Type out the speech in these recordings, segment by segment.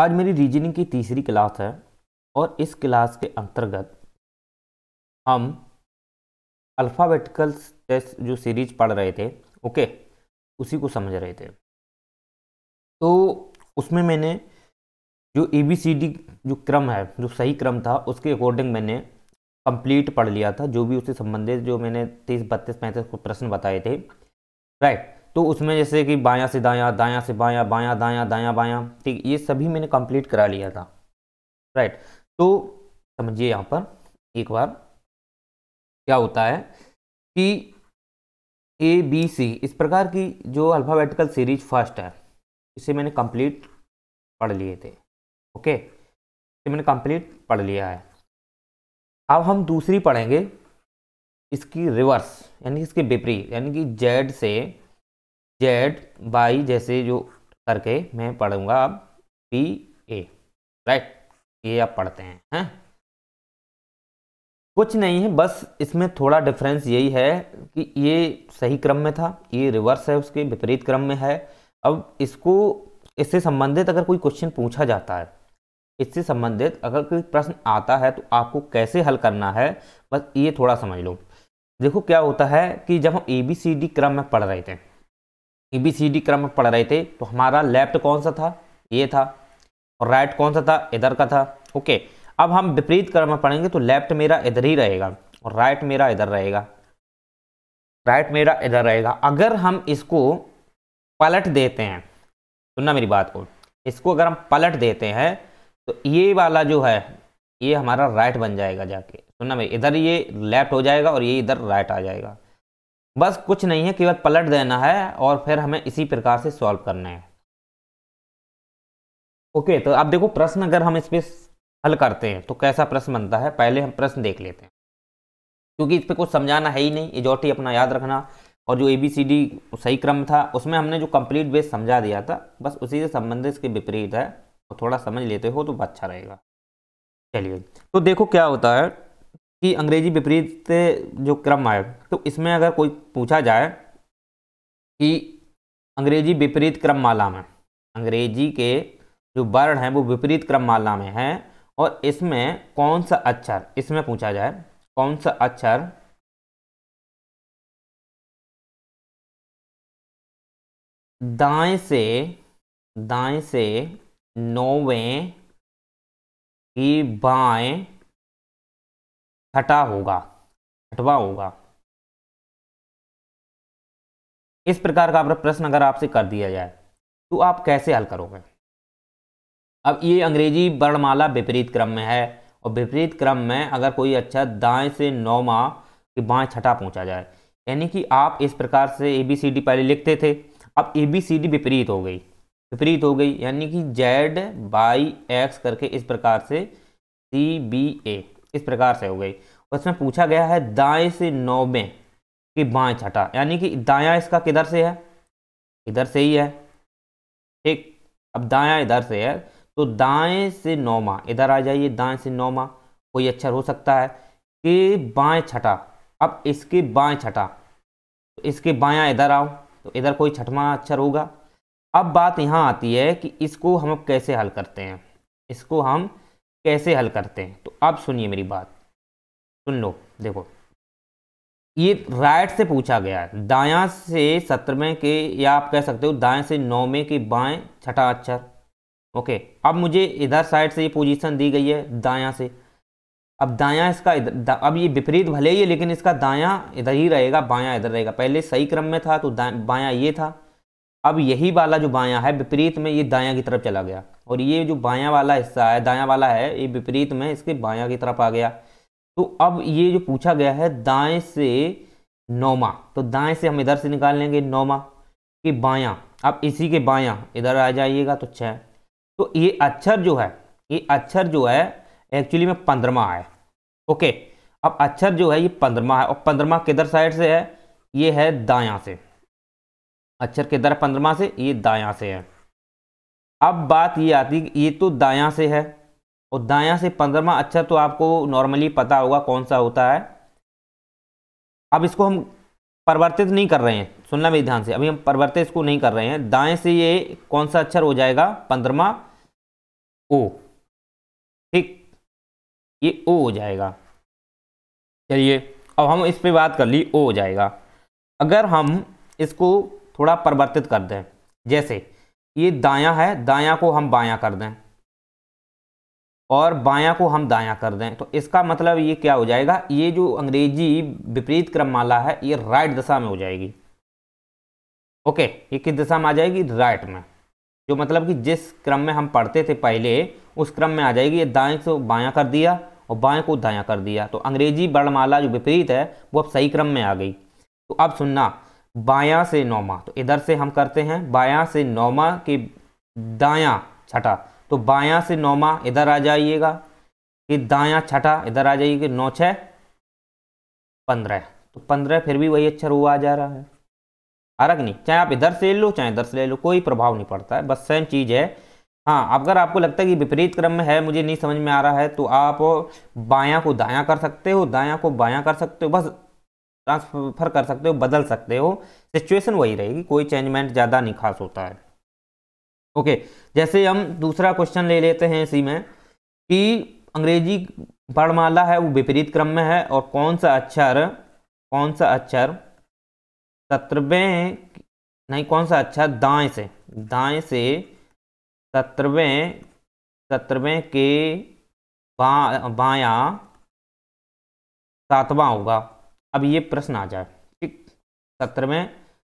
आज मेरी रीजनिंग की तीसरी क्लास है और इस क्लास के अंतर्गत हम अल्फ़ाबेटिकल टेस्ट जो सीरीज पढ़ रहे थे, ओके, उसी को समझ रहे थे। तो उसमें मैंने जो ABCD जो क्रम है, जो सही क्रम था, उसके अकॉर्डिंग मैंने कंप्लीट पढ़ लिया था। जो भी उससे संबंधित जो मैंने 30, 32, 35 को प्रश्न बताए थे, राइट। तो उसमें जैसे कि बायां से दायां, दायां से बायां, बायां दायां, दायां बायां, ठीक, ये सभी मैंने कंप्लीट करा लिया था, राइट। तो समझिए यहाँ पर एक बार क्या होता है कि ABC इस प्रकार की जो अल्फ़ाबेटिकल सीरीज फर्स्ट है, इसे मैंने कंप्लीट पढ़ लिए थे, ओके, इसे मैंने कंप्लीट पढ़ लिया है। अब हम दूसरी पढ़ेंगे, इसकी रिवर्स, यानी इसके विपरीत, यानी कि जेड से जेड बाई जैसे जो करके मैं पढ़ूंगा अब PA, राइट। ये आप पढ़ते हैं। कुछ नहीं है, बस इसमें थोड़ा डिफरेंस यही है कि ये सही क्रम में था, ये रिवर्स है, उसके विपरीत क्रम में है। अब इससे संबंधित अगर कोई क्वेश्चन पूछा जाता है, इससे संबंधित अगर कोई प्रश्न आता है तो आपको कैसे हल करना है, बस ये थोड़ा समझ लो। देखो क्या होता है कि जब हम ABCD क्रम में पढ़ रहे थे, ABCD क्रम में पढ़ रहे थे, तो हमारा लेफ्ट कौन सा था, ये था, और राइट कौन सा था, इधर का था, ओके। अब हम विपरीत क्रम में पढ़ेंगे तो लेफ्ट मेरा इधर ही रहेगा और राइट मेरा इधर रहेगा, राइट मेरा इधर रहेगा। अगर हम इसको पलट देते हैं, सुनना मेरी बात को, इसको अगर हम पलट देते हैं तो ये वाला जो है ये हमारा राइट बन जाएगा जाके, सुनना मेरी, इधर ये लेफ्ट हो जाएगा और ये इधर राइट आ जाएगा। बस कुछ नहीं है, केवल पलट देना है और फिर हमें इसी प्रकार से सॉल्व करना है, ओके। तो अब देखो प्रश्न अगर हम इस पे हल करते हैं तो कैसा प्रश्न बनता है, पहले हम प्रश्न देख लेते हैं, क्योंकि इस पे कुछ समझाना है ही नहीं, इजोटी अपना याद रखना। और जो ABCD सही क्रम था उसमें हमने जो कंप्लीट बेस समझा दिया था, बस उसी से संबंधित इसके विपरीत है, तो थोड़ा समझ लेते हो तो अच्छा रहेगा। चलिए, तो देखो क्या होता है कि अंग्रेजी विपरीत जो क्रम है, तो इसमें अगर कोई पूछा जाए कि अंग्रेजी विपरीत क्रममाला में, अंग्रेजी के जो वर्ण हैं वो विपरीत क्रममाला में हैं, और इसमें कौन सा अक्षर, इसमें पूछा जाए कौन सा अक्षर दाएं से नौवें की बाएं छठा होगा, छठवां होगा। इस प्रकार का प्रश्न अगर आपसे कर दिया जाए तो आप कैसे हल करोगे। अब ये अंग्रेजी वर्णमाला विपरीत क्रम में है, और विपरीत क्रम में अगर कोई अक्षर दाएं से नौवां के बाएं छठा पहुंचा जाए, यानी कि आप इस प्रकार से ABCD पहले लिखते थे, अब ABCD विपरीत हो गई, विपरीत हो गई, यानी कि Z/X करके इस प्रकार से CBA इस प्रकार से हो गई। उसमें पूछा गया है दाएं से नौवें के बाएं छठा, यानी कि दायां इसका किधर से है, इधर से ही है, ठीक। अब दायां इधर से है तो दाएं से नौवां इधर आ जाइए, दाएं से नौवां कोई अक्षर हो सकता है कि बाएं छठा, अब इसके बाएं छठा, तो इसके बायां इधर आओ तो इधर कोई छठवां अक्षर होगा। अब बात यहाँ आती है कि इसको हम कैसे हल करते हैं, इसको हम कैसे हल करते हैं, तो अब सुनिए मेरी बात, सुन लो। देखो ये राइट से पूछा गया है, दायां से 17वें के, या आप कह सकते हो दाएं से 9वें के बाएं छठा अक्षर, ओके। अब मुझे इधर साइड से ये पोजीशन दी गई है दायां से, अब दायां इसका इधर, अब ये विपरीत भले ही है लेकिन इसका दायां इधर ही रहेगा, बायां इधर रहेगा। पहले सही क्रम में था तो बायां ये था, अब यही वाला जो बायां है विपरीत में ये दायां की तरफ चला गया, और ये जो बायां वाला हिस्सा है, दायां वाला है, ये विपरीत में इसके बायां की तरफ आ गया। तो अब ये जो पूछा गया है दाएं से नौवां, तो दाएं से हम इधर से निकाल लेंगे नौवां के बायां, अब इसी के बायां इधर आ जाइएगा तो 6। तो ये अक्षर जो है, ये अक्षर जो है एक्चुअली में 15वां है, ओके। अब अक्षर जो है ये 15वां है, और 15वां किधर साइड से है, ये है दायां से, अक्षर किधर 15वां से, ये दायां से है। अब बात ये आती है ये तो दायां से है, और दायां से 15वां अक्षर तो आपको नॉर्मली पता होगा कौन सा होता है। अब इसको हम परिवर्तित नहीं कर रहे हैं, सुनना मेरे ध्यान से, अभी हम परिवर्तित इसको नहीं कर रहे हैं। दाएं से ये कौन सा अक्षर हो जाएगा 15वां, ओ, ठीक, ये ओ हो जाएगा। चलिए अब हम इस पे बात कर ली, ओ हो जाएगा। अगर हम इसको थोड़ा परिवर्तित कर दें, जैसे ये दायां है, दायां को हम बायां कर दें और बायां को हम दायां कर दें, तो इसका मतलब ये क्या हो जाएगा, ये जो अंग्रेजी विपरीत क्रममाला है ये राइट दिशा में हो जाएगी। ओके, ये किस दिशा में आ जाएगी, राइट में, जो मतलब कि जिस क्रम में हम पढ़ते थे पहले उस क्रम में आ जाएगी। ये दाएं से बायां कर दिया और बाएं को दायां कर दिया, तो अंग्रेजी वर्णमाला जो विपरीत है वो अब सही क्रम में आ गई। तो अब सुनना, बायां से नौमा, तो इधर से हम करते हैं बायां से नौमा के दायां छठा, तो बायां से नौमा इधर आ जाइएगा, कि दायां छठा इधर आ जाइएगा, 9 6 15, तो 15 फिर भी वही अक्षर हुआ आ जा रहा है, आ रहा कि नहीं, चाहे आप इधर से ले लो चाहे इधर से ले लो, कोई प्रभाव नहीं पड़ता है, बस सेम चीज़ है। हाँ, अगर आपको लगता है कि विपरीत क्रम में है, मुझे नहीं समझ में आ रहा है, तो आप बायां को दायां कर सकते हो, दायां को बायां कर सकते हो, बस ट्रांसफर कर सकते हो, बदल सकते हो, सिचुएशन वही रहेगी, कोई चेंजमेंट ज़्यादा नहीं खास होता है। ओके, जैसे हम दूसरा क्वेश्चन ले लेते हैं इसी में, कि अंग्रेजी वर्णमाला है वो विपरीत क्रम में है, और कौन सा अक्षर 17वें, नहीं कौन सा अक्षर दाएं से 17वें के बायां 7वां होगा। अब ये प्रश्न आ जाए, ठीक, 17वें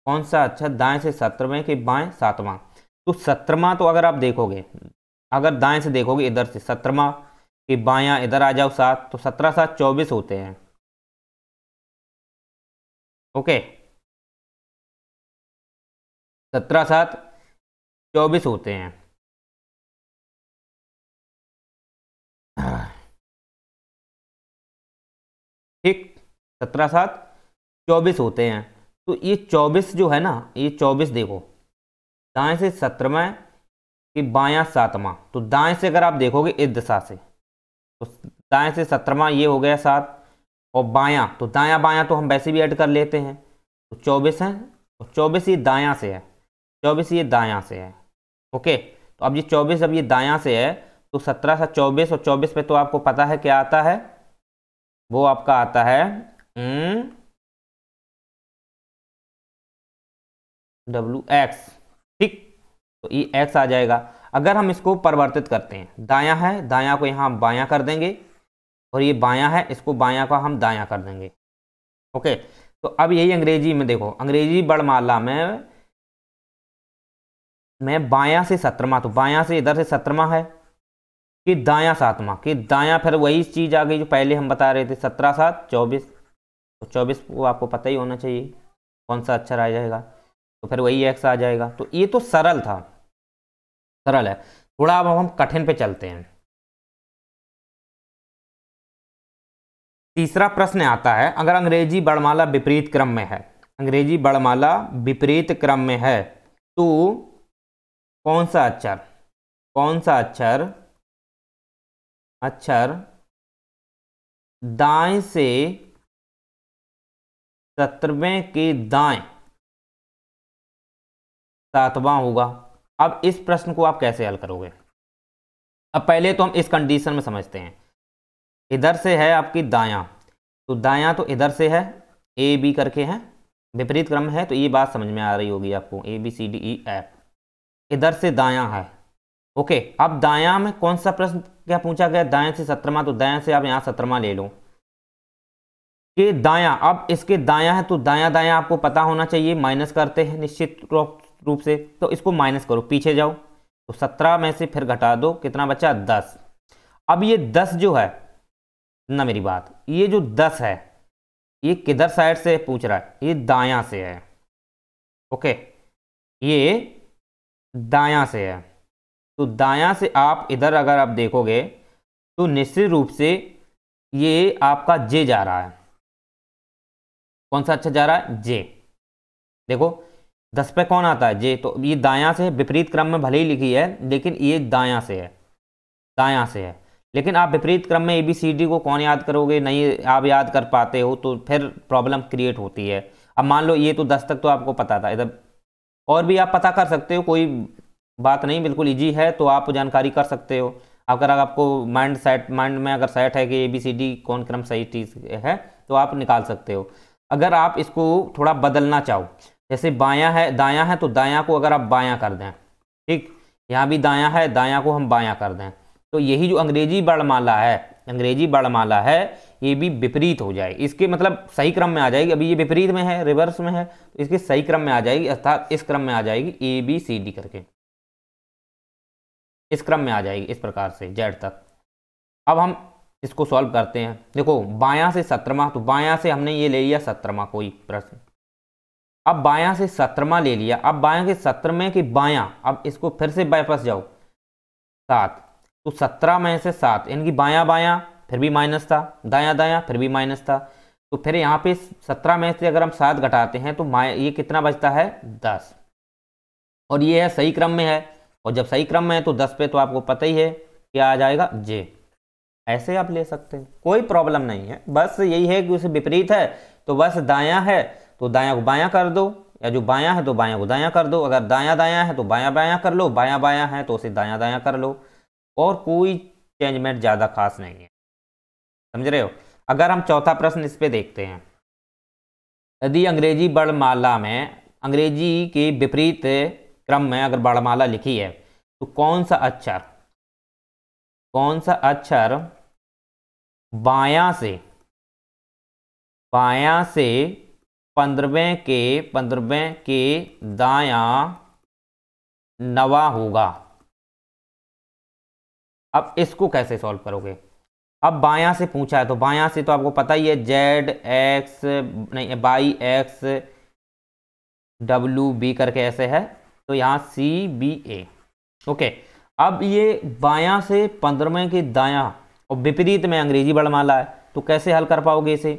कौन सा अक्षर दाएं से 17वें के बाएं 7वां, तो 17वां तो अगर आप देखोगे, अगर दाएं से देखोगे इधर से 17वां के बायां इधर आ जाओ 7, तो 17 7 24 होते हैं। ओके, 17 7 24 होते हैं। ठीक, 17 7 24 होते हैं, तो ये 24 जो है ना, ये 24 देखो, दाएं से 17वां कि बायां 7वां, तो दाएं से अगर आप देखोगे इस दिशा से, तो दाएं से 17वां ये हो गया 7, और बायां, तो दायां बायां तो हम वैसे भी ऐड कर लेते हैं, तो 24 है, और 24 ये दायां से है, 24 ये दायां से है। ओके, तो अब ये 24 अब ये दायां से है, तो 17 से 24, और 24 पे तो आपको पता है क्या आता है, वो आपका आता है WX, ठीक, तो ये X आ जाएगा। अगर हम इसको परिवर्तित करते हैं, दायां है, दायां को यहाँ बायां कर देंगे, और ये बायां है, इसको बायां का हम दायां कर देंगे। ओके, तो अब यही अंग्रेजी में देखो, अंग्रेजी वर्णमाला में बायां से 17वां, तो बायां से इधर से 17वां है, कि दायां 7वां, कि दायां फिर वही चीज़ आ गई जो पहले हम बता रहे थे, 17 7 24, तो 24 को आपको पता ही होना चाहिए कौन सा अक्षर आ जाएगा, तो फिर वही X आ जाएगा। तो ये तो सरल था, सरल है। थोड़ा अब हम कठिन पे चलते हैं। तीसरा प्रश्न आता है, अगर अंग्रेजी वर्णमाला विपरीत क्रम में है, अंग्रेजी वर्णमाला विपरीत क्रम में है, तो कौन सा अक्षर दाएं से 17वें के दाएं 7वां होगा। अब इस प्रश्न को आप कैसे हल करोगे? अब पहले तो हम इस कंडीशन में समझते हैं, इधर से है आपकी दायां, तो दायां तो इधर से है, A B करके है, विपरीत क्रम है, तो ये बात समझ में आ रही होगी आपको, ABCDEF, इधर से दायां है। ओके, अब दायां में कौन सा प्रश्न क्या पूछा गया, दाएं से 17वां, तो दाएं से आप यहाँ 17वां ले लो, कि दायां, अब इसके दायां है तो दायां दायां आपको पता होना चाहिए, माइनस करते हैं निश्चित रूप से, तो इसको माइनस करो, पीछे जाओ, तो 17 में से फिर घटा दो, कितना बचा 10। अब ये 10 जो है ना, मेरी बात, ये जो 10 है ये किधर साइड से पूछ रहा है, ये दायां से है। ओके, ये दायां से है, तो दायां से आप इधर अगर आप देखोगे तो निश्चित रूप से ये आपका J जा रहा है। कौन सा अच्छा जा रहा है, J। देखो 10 पे कौन आता है, J, तो ये दायां से, विपरीत क्रम में भले ही लिखी है लेकिन ये दायां से है, दायां से है। लेकिन आप विपरीत क्रम में ABCD को कौन याद करोगे, नहीं आप याद कर पाते हो तो फिर प्रॉब्लम क्रिएट होती है। अब मान लो ये तो 10 तक तो आपको पता था, इधर और भी आप पता कर सकते हो, कोई बात नहीं, बिल्कुल इजी है, तो आप जानकारी कर सकते हो। अगर आपको माइंड में अगर सेट है कि ABCD कौन क्रम सही चीज़ है तो आप निकाल सकते हो। अगर आप इसको थोड़ा बदलना चाहो, जैसे बायां है दायां है, तो दायां को अगर आप बायां कर दें, ठीक, यहाँ भी दायां है, दायां को हम बायां कर दें, तो यही जो अंग्रेजी वर्णमाला है, अंग्रेजी वर्णमाला है, ये भी विपरीत हो जाए, इसके मतलब सही क्रम में आ जाएगी। अभी ये विपरीत में है, रिवर्स में है, तो इसके सही क्रम में आ जाएगी, अर्थात इस क्रम में आ जाएगी ABCD करके, इस क्रम में आ जाएगी, इस प्रकार से Z तक। अब हम इसको सॉल्व करते हैं। देखो बायां से 17वां, तो बायां से हमने ये ले लिया 17वां कोई प्रश्न, अब बायां से 17वां ले लिया, अब बायां के 17वें के बायां, अब इसको फिर से वापस जाओ 7, तो 17 में से 7, इनकी बायां बायां फिर भी माइनस था, दायां दायां फिर भी माइनस था, तो फिर यहाँ पे 17 में से अगर हम 7 घटाते हैं तो ये कितना बचता है 10, और ये है सही क्रम में है, और जब सही क्रम में है तो 10 पे तो आपको पता ही है क्या आ जाएगा J। ऐसे आप ले सकते हैं, कोई प्रॉब्लम नहीं है, बस यही है कि उसे विपरीत है तो बस दायां है तो दायां को बायां कर दो, या जो बायां है तो बायां को दायां कर दो, अगर दायां दायां है तो बायां बायां कर लो, बायां बायां है तो उसे दायां दायां कर लो, और कोई चेंजमेंट ज़्यादा खास नहीं है, समझ रहे हो। अगर हम चौथा प्रश्न इस पे देखते हैं, यदि अंग्रेजी वर्णमाला में अंग्रेजी के विपरीत क्रम में अगर वर्णमाला लिखी है तो कौन सा अक्षर बायां से 15वें के दायां नवा होगा। अब इसको कैसे सॉल्व करोगे, अब बायां से पूछा है तो बायां से तो आपको पता ही है YXB करके ऐसे है, तो यहाँ CBA, ओके। अब ये बायां से 15वें के दायां और विपरीत में अंग्रेजी वर्णमाला है, तो कैसे हल कर पाओगे इसे,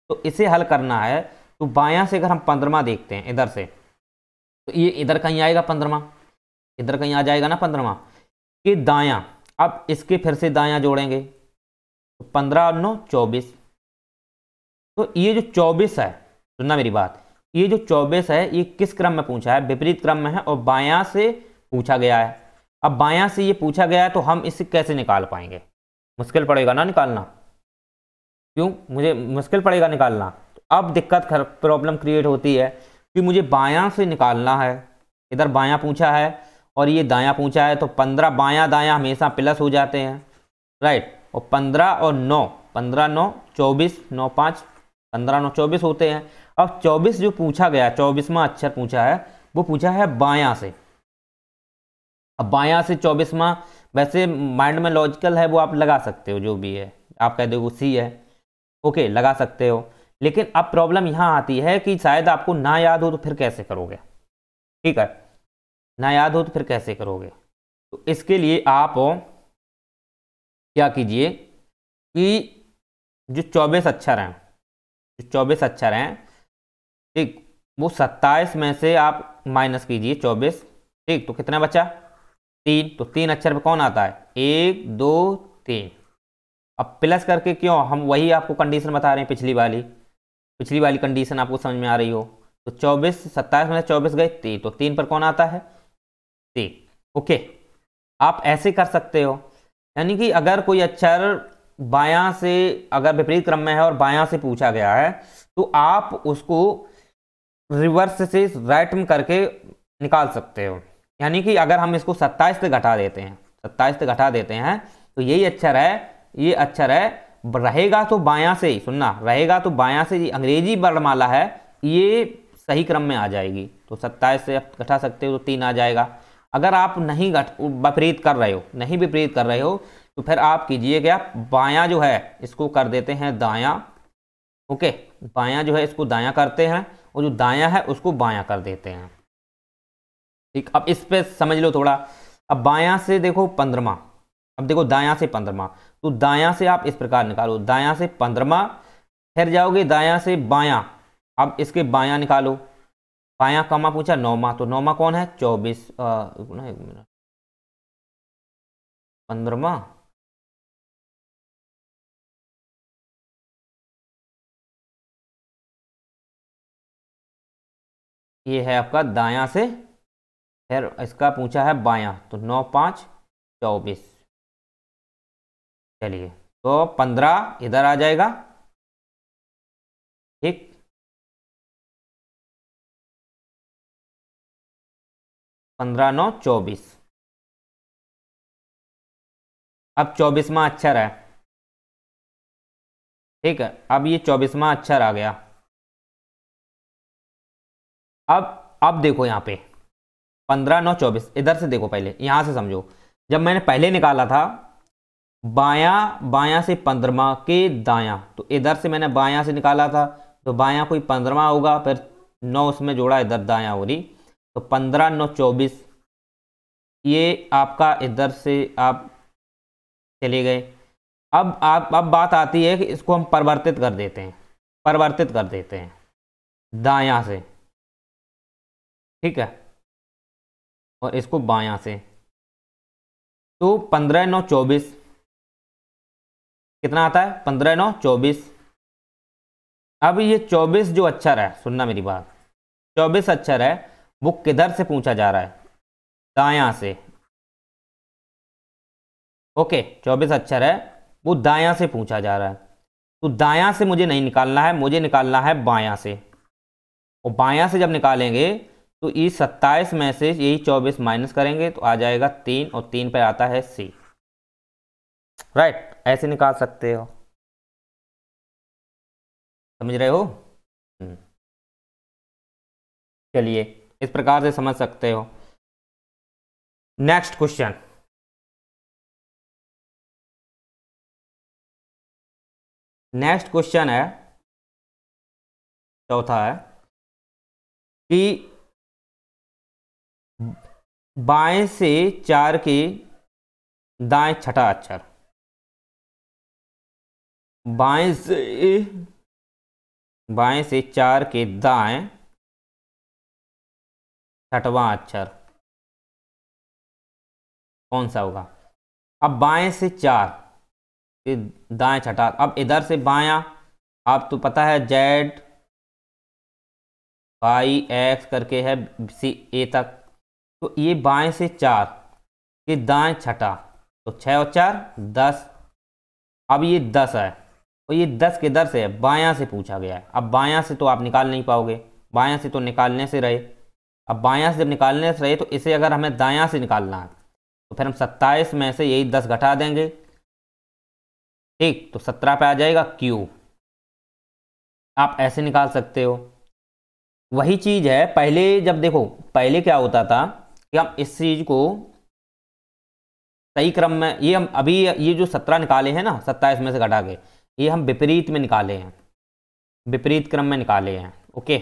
तो इसे हल करना है तो बायां से अगर हम 15वां देखते हैं इधर से, तो ये इधर कहीं आएगा 15वां, इधर कहीं आ जाएगा ना 15वां के दायां, अब इसके फिर से दायां जोड़ेंगे तो 15 और 9 24, तो ये जो 24 है, सुनना मेरी बात, ये जो 24 है ये किस क्रम में पूछा है, विपरीत क्रम में है, और बायां से पूछा गया है। अब बायां से ये पूछा गया है तो हम इसे कैसे निकाल पाएंगे, मुश्किल पड़ेगा ना निकालना, क्यों मुझे मुश्किल पड़ेगा निकालना, तो अब दिक्कत प्रॉब्लम क्रिएट होती है कि मुझे बायां से निकालना है, इधर बायां पूछा है और ये दायां पूछा है, तो 15 बायां दायां हमेशा प्लस हो जाते हैं, राइट, और 15 और 9, 15 9 24, 9 5, 15 9 24 होते हैं। अब 24 जो पूछा गया, 24वां अक्षर पूछा है, वो पूछा है बायां से, अब बायां से 24वां, वैसे माइंड में लॉजिकल है वो आप लगा सकते हो, जो भी है आप कह दो C है, ओके लगा सकते हो, लेकिन अब प्रॉब्लम यहाँ आती है कि शायद आपको ना याद हो तो फिर कैसे करोगे, ठीक है, ना याद हो तो फिर कैसे करोगे, तो इसके लिए आप क्या कीजिए कि जो 24 अक्षर हैं, जो 24 अक्षर हैं, ठीक, वो 27 में से आप माइनस कीजिए 24, ठीक, तो कितना बचा 3, तो 3 अक्षर पे कौन आता है 1 2 3, अब प्लस करके क्यों, हम वही आपको कंडीशन बता रहे हैं, पिछली वाली कंडीशन आपको समझ में आ रही हो, तो 24 27 में 24 गए 3, तो 3 पर कौन आता है 3, ओके। आप ऐसे कर सकते हो, यानी कि अगर कोई अक्षर बायां से अगर विपरीत क्रम में है और बायां से पूछा गया है तो आप उसको रिवर्स से राइट में करके निकाल सकते हो, यानी कि अगर हम इसको 27 से घटा देते हैं, 27 से घटा देते हैं तो यही अक्षर है, ये अक्षर है, रहेगा तो बायां से ही, सुनना रहेगा तो बायां से, ये अंग्रेजी वर्णमाला है, ये सही क्रम में आ जाएगी, तो 27 से घटा सकते हो तो 3 आ जाएगा। अगर आप नहीं विपरीत कर रहे हो, नहीं विपरीत कर रहे हो, तो फिर आप कीजिए क्या, बायां जो है इसको कर देते हैं दायां, ओके, बायां जो है इसको दायां करते हैं और जो दायां है उसको बायां कर देते हैं, ठीक। अब इस पे समझ लो थोड़ा, अब बायां से देखो 15वां, अब देखो दायां से 15वां, तो दायां से आप इस प्रकार निकालो, दायां से 15वां, फिर जाओगे दायां से बायां, अब इसके बायां निकालो, बायां कमा पूछा 9वां, तो 9वां कौन है 24, 15वां, ये है आपका दायां से, फिर इसका पूछा है बायां, तो 9 5 24। चलिए, तो 15 इधर आ जाएगा, ठीक। 15 9 24। अब 24वां अक्षर है, ठीक है। अब ये 24वां अक्षर आ गया। अब देखो यहाँ पे 15 9 24, इधर से देखो, पहले यहां से समझो। जब मैंने पहले निकाला था बायां, बायां से 15वां के दायां, तो इधर से मैंने बायां से निकाला था, तो बायां कोई 15वां होगा, फिर 9 उसमें जोड़ा, इधर दायां हो रही, तो 15 9 24। ये आपका इधर से आप चले गए। अब बात आती है कि इसको हम परिवर्तित कर देते हैं, परिवर्तित कर देते हैं दायां से, ठीक है, और इसको बायां से। तो 15 9 24 कितना आता है? 15 9 24। अब ये 24 जो अक्षर है, सुनना मेरी बात, 24 अक्षर है, वो किधर से पूछा जा रहा है? दायां से। ओके, 24 अक्षर है, वो दायां से पूछा जा रहा है। तो दायां से मुझे नहीं निकालना है, मुझे निकालना है बायां से। और बायां से जब निकालेंगे तो इस 27 में से यही 24 माइनस करेंगे तो आ जाएगा 3, और 3 पे आता है सी। राइट, ऐसे निकाल सकते हो, समझ रहे हो? चलिए, इस प्रकार से समझ सकते हो। नेक्स्ट क्वेश्चन, नेक्स्ट क्वेश्चन है, चौथा है कि बाएं से 4 के दाएं छठा अक्षर, बाएं से 4 के दाएं छठवां अक्षर कौन सा होगा? अब बाएं से 4 के दाएं छठा, अब इधर से बायां, आप तो पता है जेड वाई एक्स करके है सी ए तक, तो ये बाएं से 4 के दाएं छठा, तो 6 और 4 10। अब ये 10 है, और ये 10 किधर से है? बायां से पूछा गया है। अब बायां से तो आप निकाल नहीं पाओगे, बायां से तो निकालने से रहे। अब बायां से जब निकालने से रहे, तो इसे अगर हमें दायां से निकालना है, तो फिर हम 27 में से यही 10 घटा देंगे, ठीक, तो 17 पे आ जाएगा क्यू। आप ऐसे निकाल सकते हो। वही चीज है, पहले जब देखो, पहले क्या होता था कि हम इस चीज को सही क्रम में, ये हम अभी ये जो 17 निकाले हैं ना 27 में से घटा के, ये हम विपरीत में निकाले हैं, विपरीत क्रम में निकाले हैं। ओके,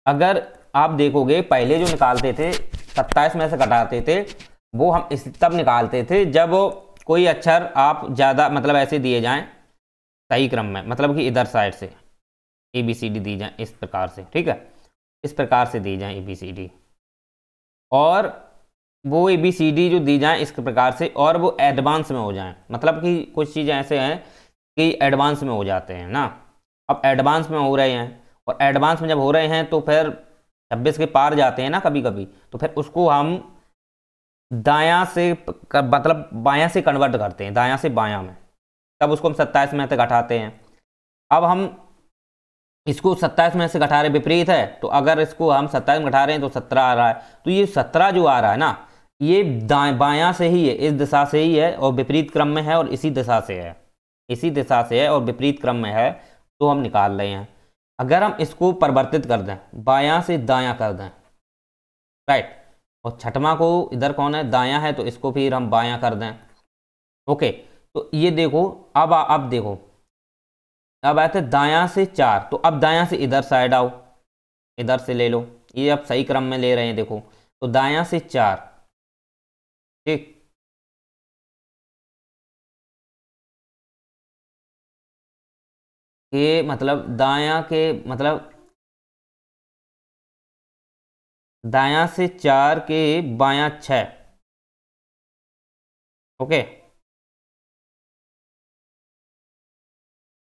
अगर आप देखोगे पहले जो निकालते थे 27 में से घटाते थे, वो हम इस तब निकालते थे जब कोई अक्षर आप ज़्यादा मतलब ऐसे दिए जाएं सही क्रम में, मतलब कि इधर साइड से ABCD दी जाए इस प्रकार से, ठीक है, इस प्रकार से दी जाए ABCD, और वो ABCD जो दी जाए इस प्रकार से, और वो एडवांस में हो जाए, मतलब कि कुछ चीज़ें ऐसे हैं कि एडवांस में हो जाते हैं ना। अब एडवांस में हो रहे हैं, और एडवांस में जब हो रहे हैं तो फिर 26 के पार जाते हैं ना कभी कभी, तो फिर उसको हम दायां से मतलब बायां से कन्वर्ट करते हैं, दायां से बायां में, तब उसको हम 27 में से घटाते हैं। अब हम इसको 27 में से घटा रहे, विपरीत है, तो अगर इसको हम 27 में घटा रहे हैं तो 17 आ रहा है, तो ये 17 जो आ रहा है ना, ये बायां से ही है, इस दिशा से ही है, और विपरीत क्रम में है, और इसी दिशा से है, इसी दिशा से है और विपरीत क्रम में है, तो हम निकाल रहे हैं। अगर हम इसको परिवर्तित कर दें, बायां से दायां कर दें, राइट, और छठवां को इधर कौन है? दायां है, तो इसको फिर हम बायां कर दें। ओके, तो ये देखो, अब देखो, अब आए थे दायां से 4, तो अब दायां से इधर साइड आओ, इधर से ले लो, ये अब सही क्रम में ले रहे हैं, देखो, तो दायां से 4, ठीक, के मतलब दायां के मतलब दायां से 4 के बायां 6। ओके,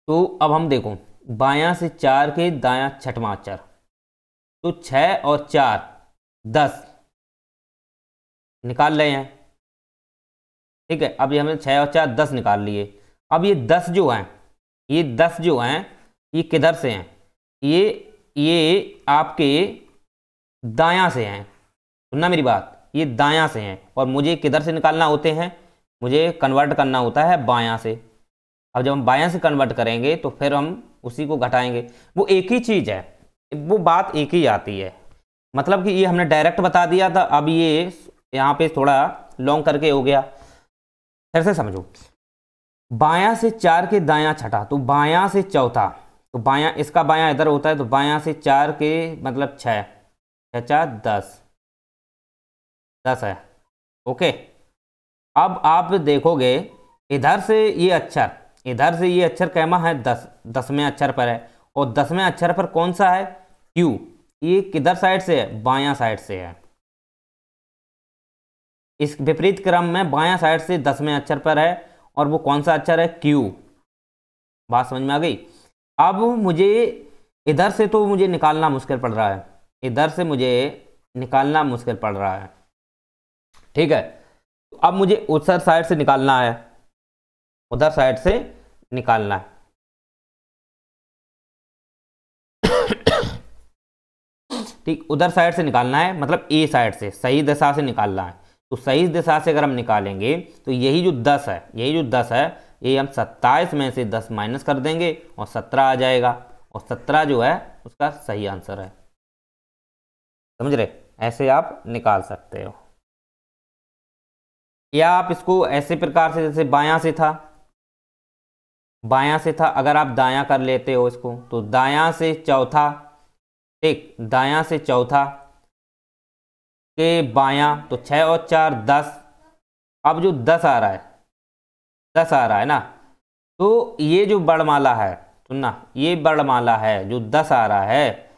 तो अब हम देखो बायां से 4 के दायां छठवां अक्षर, तो 6 और 4 10, निकाल रहे हैं, ठीक है। अब ये हमने 6 और 4 10 निकाल लिए। अब ये 10 जो हैं, ये 10 जो हैं ये किधर से हैं, ये आपके दायां से हैं, सुनना मेरी बात, ये दायां से हैं और मुझे किधर से निकालना होते हैं, मुझे कन्वर्ट करना होता है बायां से। अब जब हम बायां से कन्वर्ट करेंगे तो फिर हम उसी को घटाएंगे, वो एक ही चीज़ है, वो बात एक ही आती है। मतलब कि ये हमने डायरेक्ट बता दिया था, अब ये यहाँ पे थोड़ा लॉन्ग करके हो गया। फिर से समझो, बायां से 4 के दायां छठा, तो बायां से चौथा, तो बायां, इसका बायां इधर होता है, तो बायां से 4 के मतलब 6, 6 4 10, 10 है, ओके। अब आप देखोगे इधर से ये अक्षर, इधर से ये अक्षर कैमा है 10, 10वें अक्षर पर है, और 10वें अक्षर पर कौन सा है, क्यू। ये किधर साइड से है, बायां साइड से है। इस विपरीत क्रम में बायां साइड से 10वें अक्षर पर है, और वो कौन सा अक्षर है, क्यू। बात समझ में आ गई। अब मुझे इधर से तो मुझे निकालना मुश्किल पड़ रहा है, इधर से मुझे निकालना मुश्किल पड़ रहा है, ठीक है। अब मुझे उधर साइड से निकालना है, उधर साइड से निकालना है। ठीक, उधर साइड से निकालना है, मतलब ए साइड से, सही दिशा से निकालना है। तो सही दिशा से अगर हम निकालेंगे तो यही जो 10 है, यही जो 10 है, ये हम 27 में से 10 माइनस कर देंगे और 17 आ जाएगा, और 17 जो है उसका सही आंसर है। समझ रहे, ऐसे आप निकाल सकते हो। या आप इसको ऐसे प्रकार से, जैसे बायां से था, बायां से था, अगर आप दायां कर लेते हो इसको, तो दायां से चौथा, ठीक, दायां से चौथा के बायां, तो 6 और 4 10। अब जो 10 आ रहा है, 10 आ रहा है ना, तो ये जो वर्णमाला है, सुनना, ये वर्णमाला है जो 10 आ रहा है,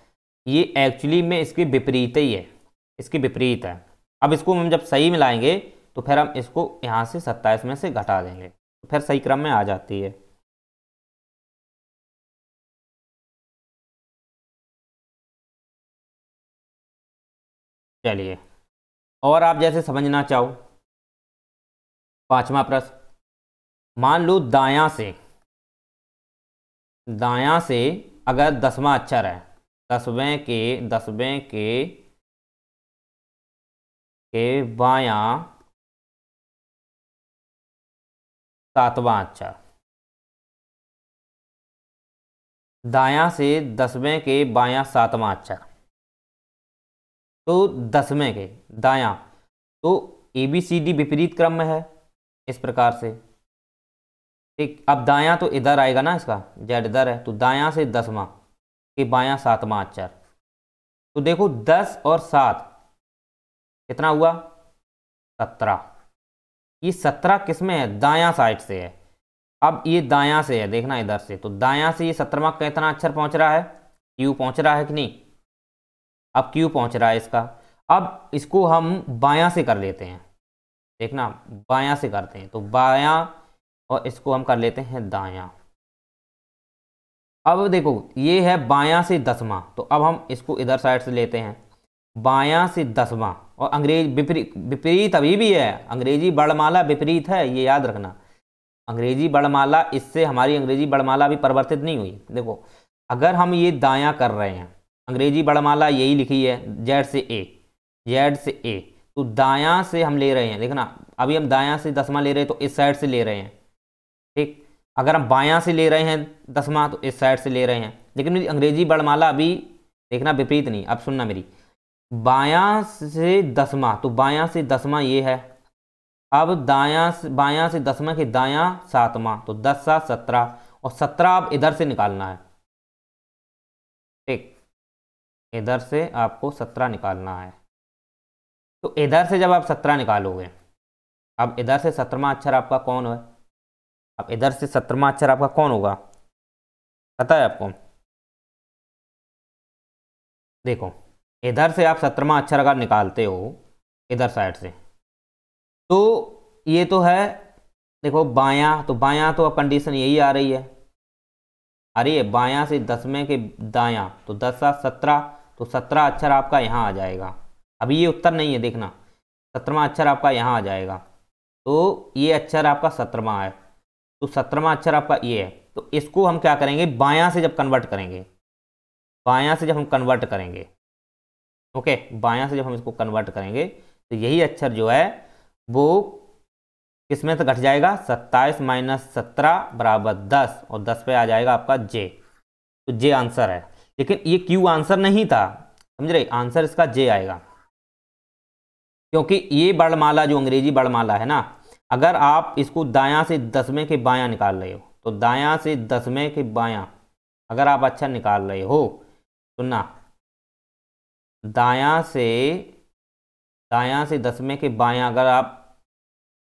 ये एक्चुअली में इसके विपरीत ही है, इसके विपरीत है। अब इसको हम जब सही मिलाएंगे तो फिर हम इसको यहाँ से 27 में से घटा देंगे, तो फिर सही क्रम में आ जाती है। चलिए, और आप जैसे समझना चाहो, 5वां प्रश्न, मान लो दायां से, दायां से अगर 10वां अक्षर है, 10वें के बायां 7वां अक्षर, दायां से 10वें के बायां 7वां अक्षर, तो 10वें के दायां, तो ABCD विपरीत क्रम में है इस प्रकार से, ठीक। अब दायां तो इधर आएगा ना, इसका जेड इधर है, तो दायां से 10वां के बायां 7वां अक्षर, तो देखो 10 और 7 कितना हुआ, 17। ये 17 किस में है, दायां साइड से है। अब ये दायां से है, देखना इधर से, तो दायां से ये 17वां कितना अक्षर पहुंच रहा है, क्यू पहुंच रहा है कि नहीं। अब क्यू पहुंच रहा है इसका। अब इसको हम बायां से कर लेते हैं, देखना बायां से करते हैं, तो बायां, और इसको हम कर लेते हैं दायां। अब देखो ये है बायां से 10वां, तो अब हम इसको इधर साइड से लेते हैं, बायां से 10वां, और अंग्रेज विपरीत, विपरीत अभी भी है, अंग्रेजी वर्णमाला विपरीत है, ये याद रखना। अंग्रेजी वर्णमाला, इससे हमारी अंग्रेजी वर्णमाला अभी परिवर्तित नहीं हुई। देखो अगर हम ये दायां कर रहे हैं, अंग्रेजी वर्णमाला यही लिखी है, जेड से ए, जेड से ए, तो दायां से हम ले रहे हैं, देखना अभी हम दायां से 10वां ले रहे हैं, तो इस साइड से ले रहे हैं, ठीक। अगर हम बायां से ले रहे हैं 10वां, तो इस साइड से ले रहे हैं। लेकिन मेरी अंग्रेजी वर्णमाला अभी देखना विपरीत नहीं। अब सुनना मेरी, बायां से 10वां, तो बायां से 10वां ये है, अब बायां से 10वां के दायां 7वां, तो 10 7 17, और 17 अब इधर से निकालना है, ठीक, इधर से आपको 17 निकालना है। तो इधर से जब आप 17 निकालोगे, अब इधर से 17वां अक्षर आपका कौन है, अब इधर से 17वां अक्षर आपका कौन होगा, पता है आपको। देखो इधर से आप 17वां अक्षर अगर निकालते हो इधर साइड से, तो ये तो है, देखो बायां, तो बायां तो अब कंडीशन यही आ रही है, आ रही है, बायां से 10वें के दायां, तो 10 7 17, तो 17 अक्षर आपका यहाँ आ जाएगा। अभी ये उत्तर नहीं है, देखना 17वां अक्षर आपका यहाँ आ जाएगा, तो ये अक्षर आपका 17वां है, तो 17वां अक्षर आपका ये है। तो इसको हम क्या करेंगे, बायां से जब कन्वर्ट करेंगे, बायां से जब हम कन्वर्ट करेंगे, ओके, बायां से जब हम इसको कन्वर्ट करेंगे तो यही अक्षर जो है वो किस में से घट जाएगा, 27 - 17 बराबर 10, और 10 पे आ जाएगा आपका जे। तो जे आंसर है, लेकिन ये क्यू आंसर नहीं था, समझ रहे, आंसर इसका जे आएगा, क्योंकि ये वर्णमाला जो अंग्रेजी वर्णमाला है ना, अगर आप इसको दायां से 10वें के बायां निकाल रहे हो, तो दायां से 10वें के बायां अगर आप अक्षर निकाल रहे हो, तो ना दायां से 10वें के बायां अगर आप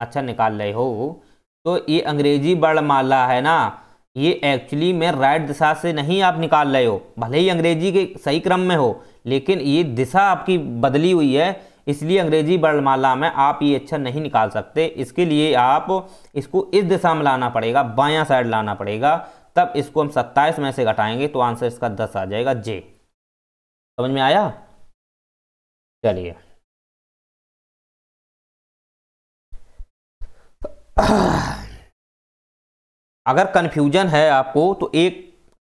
अक्षर निकाल रहे हो, तो ये अंग्रेजी वर्णमाला है ना, ये एक्चुअली में राइट दिशा से नहीं आप निकाल रहे हो, भले ही अंग्रेजी के सही क्रम में हो, लेकिन ये दिशा आपकी बदली हुई है, इसलिए अंग्रेजी वर्णमाला में आप ये अक्षर नहीं निकाल सकते। इसके लिए आप इसको इस दिशा में लाना पड़ेगा, बायां साइड लाना पड़ेगा, तब इसको हम 27 में से घटाएंगे तो आंसर इसका 10 आ जाएगा, जे। समझ में आया? चलिए अगर कंफ्यूजन है आपको तो एक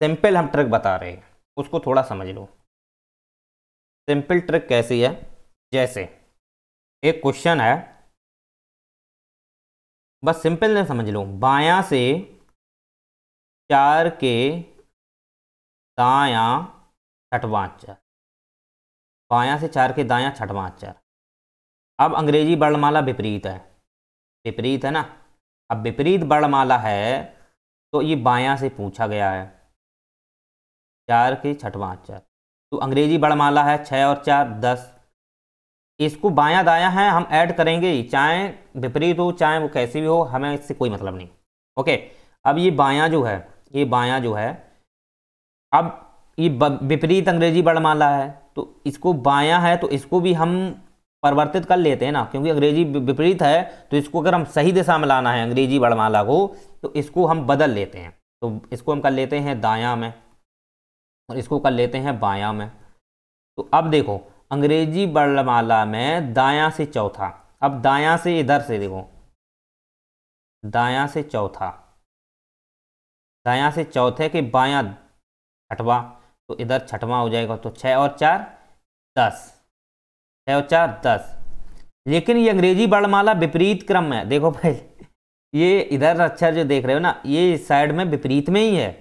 सिंपल हम ट्रिक बता रहे हैं, उसको थोड़ा समझ लो। सिंपल ट्रिक कैसी है, जैसे एक क्वेश्चन है, बस सिंपल ने समझ लो, बायां से 4 के दायां छठवां अक्षर, बायां से 4 के दायां छठवां अक्षर। अब अंग्रेजी वर्णमाला विपरीत है, विपरीत है ना, अब विपरीत वर्णमाला है तो ये बायां से पूछा गया है, 4 के छठवां अक्षर, तो अंग्रेजी वर्णमाला है 6 और 4 10, इसको बायां दायां है हम ऐड करेंगे ही, चाहे विपरीत हो चाहे वो कैसी भी हो, हमें इससे कोई मतलब नहीं, ओके। अब ये बायां जो है, ये बायां जो है, अब ये विपरीत अंग्रेजी वर्णमाला है, तो इसको बायां है तो इसको भी हम परिवर्तित कर लेते हैं ना, क्योंकि अंग्रेजी विपरीत है, तो इसको अगर हम सही दिशा में लाना है अंग्रेजी वर्णमाला को, तो इसको हम बदल लेते हैं, तो इसको हम कर लेते हैं दायां में और इसको कर लेते हैं बायां में। तो अब देखो अंग्रेजी वर्णमाला में दायां से चौथा, अब दायां से इधर से देखो, दायां से चौथा, दायां से चौथे के बायां छठवां, तो इधर छठवां हो जाएगा, तो 6 और 4 10, 6 और 4 10। लेकिन ये अंग्रेजी वर्णमाला विपरीत क्रम में है, देखो भाई ये इधर अक्षर जो देख रहे हो ना, ये इस साइड में विपरीत में ही है,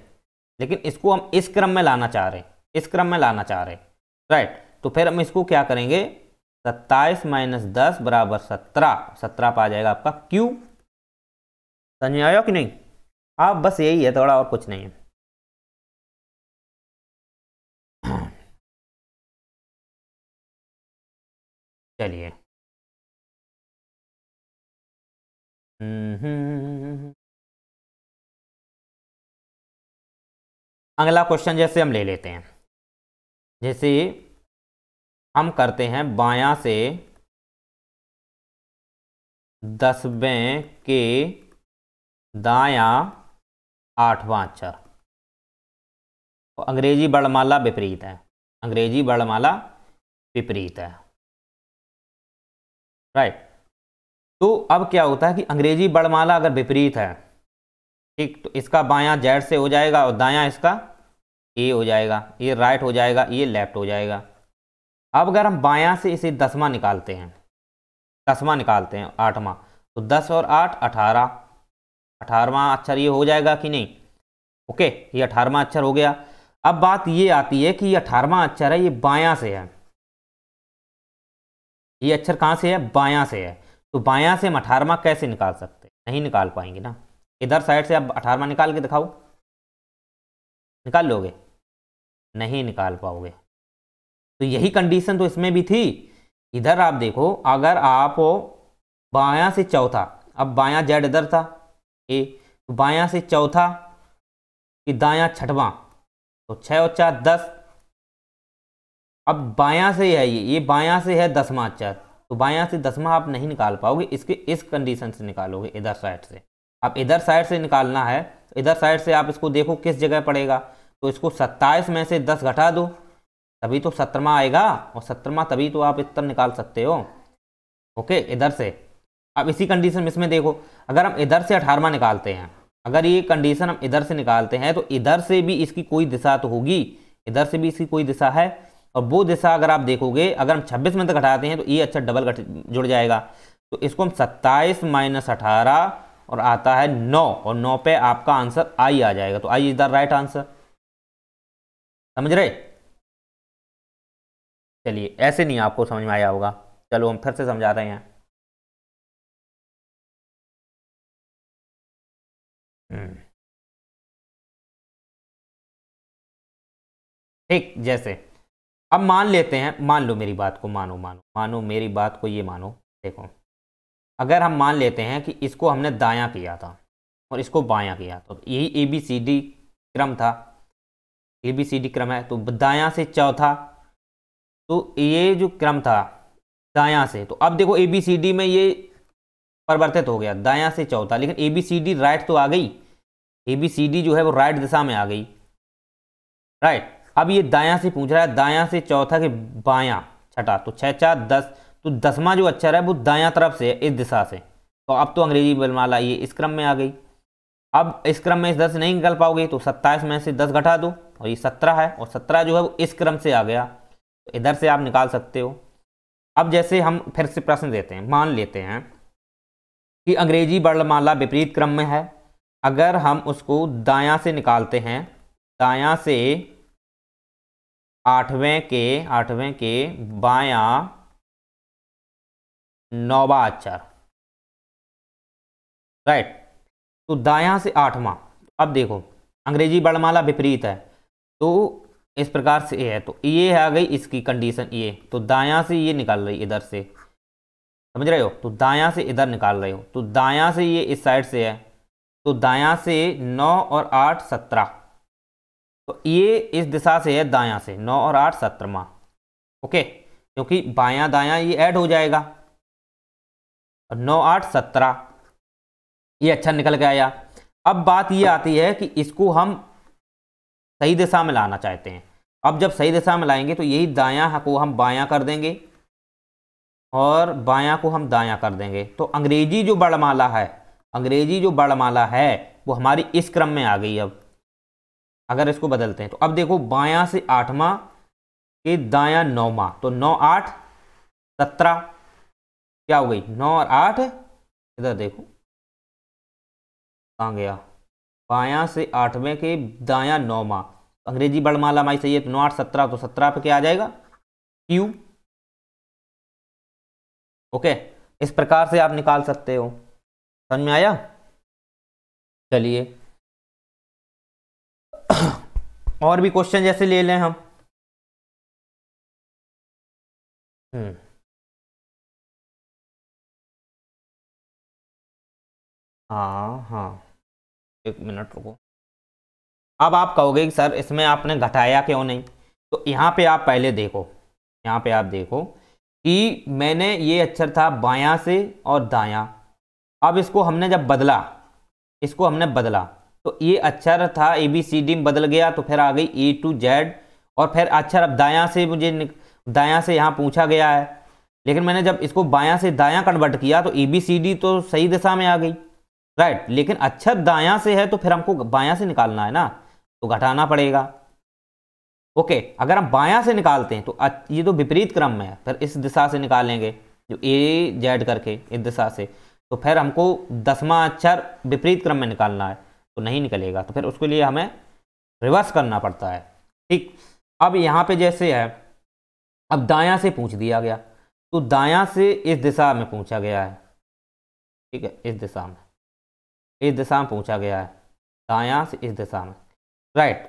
लेकिन इसको हम इस क्रम में लाना चाह रहे हैं, इस क्रम में लाना चाह रहे हैं, राइट। तो फिर हम इसको क्या करेंगे, 27 - 10 बराबर 17, 17 पर आ जाएगा आपका क्यू। समझ में आया कि नहीं? आप बस यही है, थोड़ा और कुछ नहीं है। चलिए अगला क्वेश्चन जैसे हम ले लेते हैं, जैसे हम करते हैं बायां से 10वें के दायां 8वां अक्षर, तो अंग्रेजी वर्णमाला विपरीत है, अंग्रेजी वर्णमाला विपरीत है, राइट। तो अब क्या होता है कि अंग्रेजी वर्णमाला अगर विपरीत है, ठीक, तो इसका बायां जेड से हो जाएगा और दायां इसका ए हो जाएगा, ये राइट हो जाएगा, ये लेफ्ट हो जाएगा। अब अगर हम बायां से इसे 10वां निकालते हैं, 10वां निकालते हैं 8वां, तो 10 और 8 18, 18वां अक्षर ये हो जाएगा कि नहीं, ओके, ये 18वां अक्षर हो गया। अब बात ये आती है कि ये 18वां अक्षर है, ये बायां से है, ये अक्षर कहाँ से है, बायां से है, तो बायां से हम 18वां कैसे निकाल सकते हैं, नहीं निकाल पाएंगे ना। इधर साइड से आप 18वां निकाल के दिखाओ, निकाल लोगे, नहीं निकाल पाओगे। तो यही कंडीशन तो इसमें भी थी, इधर आप देखो, अगर आप बायां से चौथा, अब बायां जेड इधर था ए, तो बायां से चौथा कि दायां छठवां, तो 6 और 4 10, अब बायां से है ये बायां से है 10वां अक्षर, तो बायां से 10वां आप नहीं निकाल पाओगे, इसके इस कंडीशन से निकालोगे इधर साइड से। अब इधर साइड से निकालना है, इधर साइड से आप इसको देखो किस जगह पड़ेगा, तो इसको 27 में से 10 घटा दो, तभी तो 17वां आएगा, और 17वां तभी तो आप इतना निकाल सकते हो। ओके, इधर से। अब इसी कंडीशन में इसमें देखो, अगर हम इधर से 18वां निकालते हैं, अगर ये कंडीशन हम इधर से निकालते हैं तो इधर से भी इसकी कोई दिशा तो होगी, इधर से भी इसकी कोई दिशा है, और वो दिशा अगर आप देखोगे, अगर हम 26 में तक घटाते हैं तो ये अच्छा डबल जुड़ जाएगा। तो इसको हम 27 - 18 और आता है 9, और 9 पे आपका आंसर आई आ जाएगा। तो I is the right answer. समझ रहे? चलिए, ऐसे नहीं आपको समझ में आया होगा, चलो हम फिर से समझा रहे हैं। ठीक, जैसे अब मान लेते हैं, मान लो मेरी बात को, मानो मानो मानो मेरी बात को, ये मानो, देखो अगर हम मान लेते हैं कि इसको हमने दायां किया था और इसको बायां किया, तो यही ABCD क्रम था, ABCD क्रम है, तो दायां से चौथा, तो ये जो क्रम था दायां से, तो अब देखो ABCD में ये परिवर्तित हो गया, दायां से चौथा, लेकिन ABCD राइट तो आ गई, ABCD जो है वो राइट दिशा में आ गई, राइट। अब ये दायां से पूछ रहा है, दायां से चौथा के बायां छठा, तो 6 - 4 10, तो 10वां जो अक्षर है वो दायां तरफ से है, इस दिशा से। तो अब तो अंग्रेजी वर्णमाला ये इस क्रम में आ गई। अब इस क्रम में इस 10 से नहीं निकल पाओगे, तो 27 में से 10 घटा दो, और ये 17 है, और 17 जो है वो इस क्रम से आ गया, तो इधर से आप निकाल सकते हो। अब जैसे हम फिर से प्रश्न देते हैं, मान लेते हैं कि अंग्रेजी वर्णमाला विपरीत क्रम में है, अगर हम उसको दायां से निकालते हैं, दायां से 8वें के बायां 9वां अक्षर, राइट, तो दायां से 8वां। अब देखो अंग्रेजी वर्णमाला विपरीत है, तो इस प्रकार से है, तो ये आ गई इसकी कंडीशन, ये तो दायां से ये निकाल रही इधर से, समझ रहे हो, तो दायां से इधर निकाल रहे हो, तो दायां से ये इस साइड से है, तो दायां से 9 और 8 17, तो ये इस दिशा से है, दायां से 9 और 8 17वां, ओके, क्योंकि बायां दायां ये ऐड हो जाएगा, और 9 8 17, ये अच्छा निकल के आया। अब बात ये आती है कि इसको हम सही दिशा में लाना चाहते हैं। अब जब सही दिशा में लाएंगे तो यही दायां को हम बायां कर देंगे और बायां को हम दायां कर देंगे, तो अंग्रेजी जो वर्णमाला है, अंग्रेजी जो वर्णमाला है वो हमारी इस क्रम में आ गई। अब अगर इसको बदलते हैं तो अब देखो बायां से 8वां के दायां 9वां, तो 9 8 17, क्या हो गई 9 और 8, इधर देखो कहाँ गया, बायां से 8वें के दायां 9वां, अंग्रेजी वर्णमाला हमारी सही है, तो 9 8 17, तो 17 पे क्या आ जाएगा क्यू, ओके। इस प्रकार से आप निकाल सकते हो, समझ में आया? चलिए और भी क्वेश्चन जैसे ले लें हम। हाँ हाँ, एक मिनट रुको। अब आप कहोगे कि सर इसमें आपने घटाया क्यों नहीं, तो यहाँ पे आप पहले देखो, यहाँ पे आप देखो कि मैंने ये अक्षर था बायां से और दायां, अब इसको हमने जब बदला, इसको हमने बदला, तो ये अक्षर था ABCD में बदल गया, तो फिर आ गई A to Z, और फिर अक्षर अब दायां से मुझे दायां से यहाँ पूछा गया है, लेकिन मैंने जब इसको बायां से दायां कन्वर्ट किया तो ABCD तो सही दिशा में आ गई, राइट, लेकिन अक्षर दायां से है तो फिर हमको बायां से निकालना है ना, तो घटाना पड़ेगा, ओके। अगर हम बायां से निकालते हैं तो ये तो विपरीत क्रम में है, फिर इस दिशा से निकालेंगे, जो AZ करके इस दिशा से, तो फिर हमको 10वां अक्षर विपरीत क्रम में निकालना है, तो नहीं निकलेगा, तो फिर उसके लिए हमें रिवर्स करना पड़ता है, ठीक। अब यहाँ पे जैसे है, अब दायां से पूछ दिया गया, तो दायां से इस दिशा में पूछा गया है, ठीक है, इस दिशा में, इस दिशा में पूछा गया है, दायां से इस दिशा में, राइट,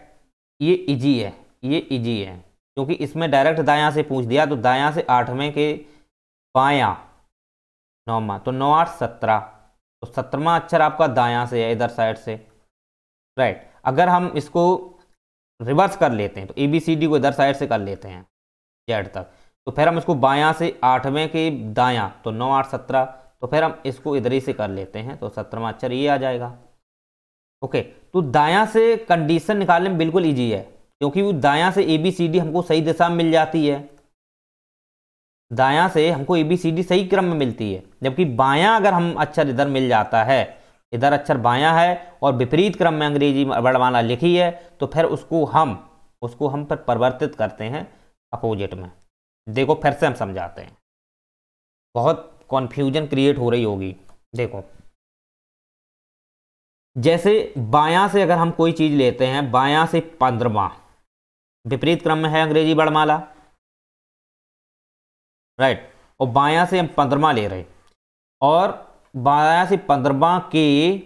ये इजी है, ये इजी है, क्योंकि इसमें डायरेक्ट दायां से पूछ दिया, तो दायां से 8वें के बायां 9वां, तो 9 8 17, तो 17वां अक्षर आपका दायां से है, इधर साइड से, राइट। अगर हम इसको रिवर्स कर लेते हैं तो ABCD को इधर साइड से कर लेते हैं Z तक, तो फिर हम इसको बायां से 8वें के दायां, तो 9 8 17, तो फिर हम इसको इधर ही से कर लेते हैं, तो 17वां अक्षर ये आ जाएगा, ओके। तो दायां से कंडीशन निकालने में बिल्कुल इजी है, क्योंकि वो दायां से ABCD हमको सही दिशा में मिल जाती है, दायां से हमको ABCD सही क्रम में मिलती है, जबकि बायां अगर हम अक्षर इधर मिल जाता है, इधर अक्षर बायां है और विपरीत क्रम में अंग्रेजी वर्णमाला लिखी है, तो फिर उसको हम पर परिवर्तित करते हैं अपोजिट में। देखो फिर से हम समझाते हैं, बहुत कॉन्फ्यूजन क्रिएट हो रही होगी। देखो जैसे बायां से अगर हम कोई चीज लेते हैं, बायां से 15वां विपरीत क्रम में है अंग्रेजी वर्णमाला, राइट, और बायां से हम 15वां ले रहे, और बायां से 15वां के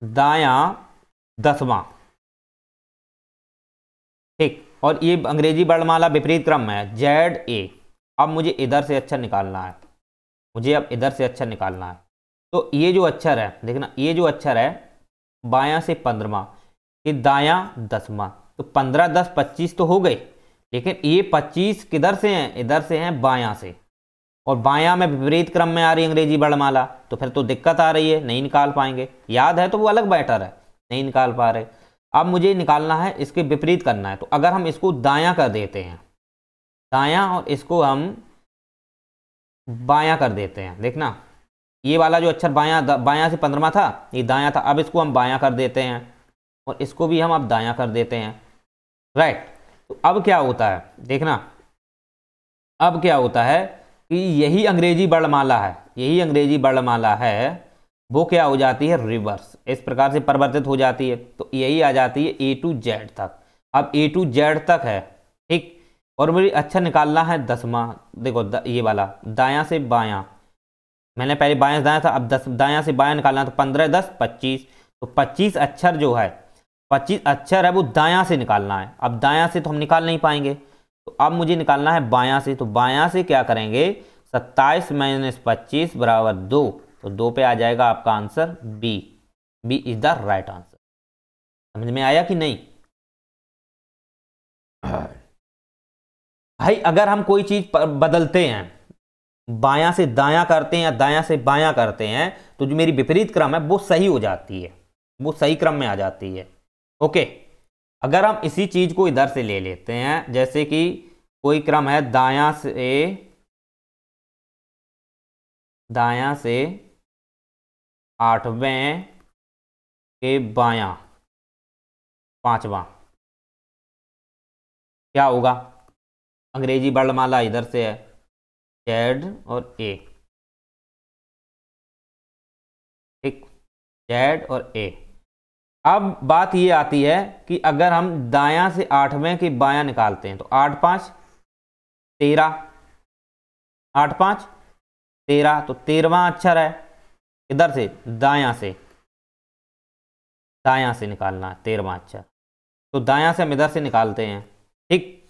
दायां 10वां, ठीक, और ये अंग्रेजी वर्णमाला विपरीत क्रम में है ZA। अब मुझे इधर से अक्षर निकालना है, मुझे अब इधर से अक्षर निकालना है। तो ये जो अक्षर है, देखना ये जो अक्षर है बायां से 15वां, ये दायां 10वां, तो 15 10 25 तो हो गए, लेकिन ये 25 किधर से हैं, इधर से हैं बायां से, और बायां में विपरीत क्रम में आ रही अंग्रेजी वर्णमाला, तो फिर तो दिक्कत आ रही है, नहीं निकाल पाएंगे। याद है तो वो अलग बैटर है, नहीं निकाल पा रहे। अब मुझे निकालना है, इसके विपरीत करना है, तो अगर हम इसको दायां कर देते हैं, दायां, और इसको हम बायां कर देते हैं, देखना ये वाला जो अक्षर बायां से 15वां था, ये दायां था, अब इसको हम बायां कर देते हैं, और इसको भी हम अब दायां कर देते हैं, राइट। तो अब क्या होता है, देखना अब क्या होता है कि यही अंग्रेजी वर्णमाला है, यही अंग्रेजी वर्णमाला है, वो क्या हो जाती है, रिवर्स, इस प्रकार से परिवर्तित हो जाती है। तो यही आ जाती है A to Z तक। अब A to Z तक है, ठीक, और मुझे अक्षर निकालना है 10वां। देखो ये वाला दायां से बायां, मैंने पहले बायां से दायां था, अब 10 दायां से बायां निकालना, तो 15 10 25, तो 25 अक्षर जो है, 25 अक्षर है वो दायां से निकालना है। अब दायां से तो हम निकाल नहीं पाएंगे, तो अब मुझे निकालना है बायां से। तो बायां से क्या करेंगे, 27 - 25 बराबर 2, तो 2 पे आ जाएगा आपका answer B. B is the right answer. समझ में आया कि नहीं भाई? अगर हम कोई चीज बदलते हैं, बायां से दायां करते हैं या दायां से बायां करते हैं, तो जो मेरी विपरीत क्रम है वो सही हो जाती है, वो सही क्रम में आ जाती है। ओके, अगर हम इसी चीज को इधर से ले लेते हैं, जैसे कि कोई क्रम है दायां से 8वें के बायां 5वां, क्या होगा, अंग्रेजी वर्णमाला इधर से है Z और A, ठीक, Z और A। अब बात ये आती है कि अगर हम दायां से 8वें के बायां निकालते हैं, तो 8 5 13, 8 5 13, तो 13वां अक्षर है इधर से दायां से निकालना है 13वां अक्षर, तो दायां से हम इधर से निकालते हैं, ठीक।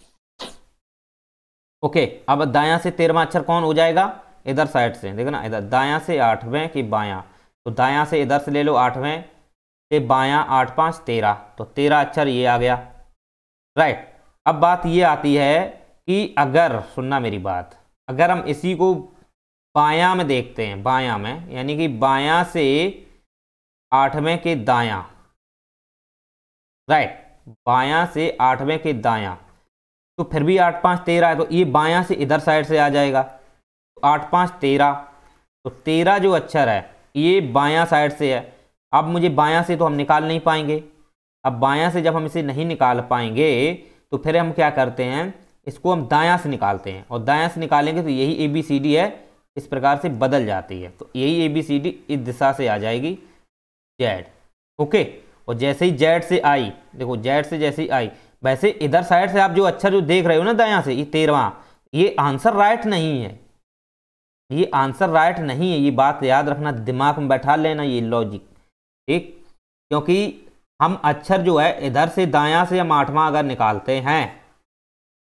ओके, अब दायां से 13वां अक्षर कौन हो जाएगा, इधर साइड से, देखो ना, इधर दायां से 8वें के बायां, तो दायां से इधर से ले लो 8वें के बायां, 8 5 13, तो 13 अक्षर ये आ गया, राइट। अब बात ये आती है कि अगर, सुनना मेरी बात, अगर हम इसी को बायां में देखते हैं, बायां में यानी कि बायां से 8वें के दायां, राइट, बायां से 8वें के दायां, तो फिर भी 8 5 13 है, तो ये बायां से इधर साइड से आ जाएगा, तो 8 5 13, तो 13 जो अक्षर है ये बायां साइड से है। अब मुझे बायां से तो हम निकाल नहीं पाएंगे, अब बायां से जब हम इसे नहीं निकाल पाएंगे, तो फिर हम क्या करते हैं, इसको हम दायां से निकालते हैं, और दायां से निकालेंगे तो यही ABCD है, इस प्रकार से बदल जाती है, तो यही ABCD इस दिशा से आ जाएगी Z। ओके, और जैसे ही Z से आई, देखो Z से जैसे ही आई, वैसे इधर साइड से आप जो अक्षर जो देख रहे हो ना दायां से, ये 13वां, ये आंसर राइट नहीं है, ये आंसर राइट नहीं है, ये बात याद रखना, दिमाग में बैठा लेना ये लॉजिक, ठीक। क्योंकि हम अक्षर जो है इधर से दायां से हम 8वां अगर निकालते हैं,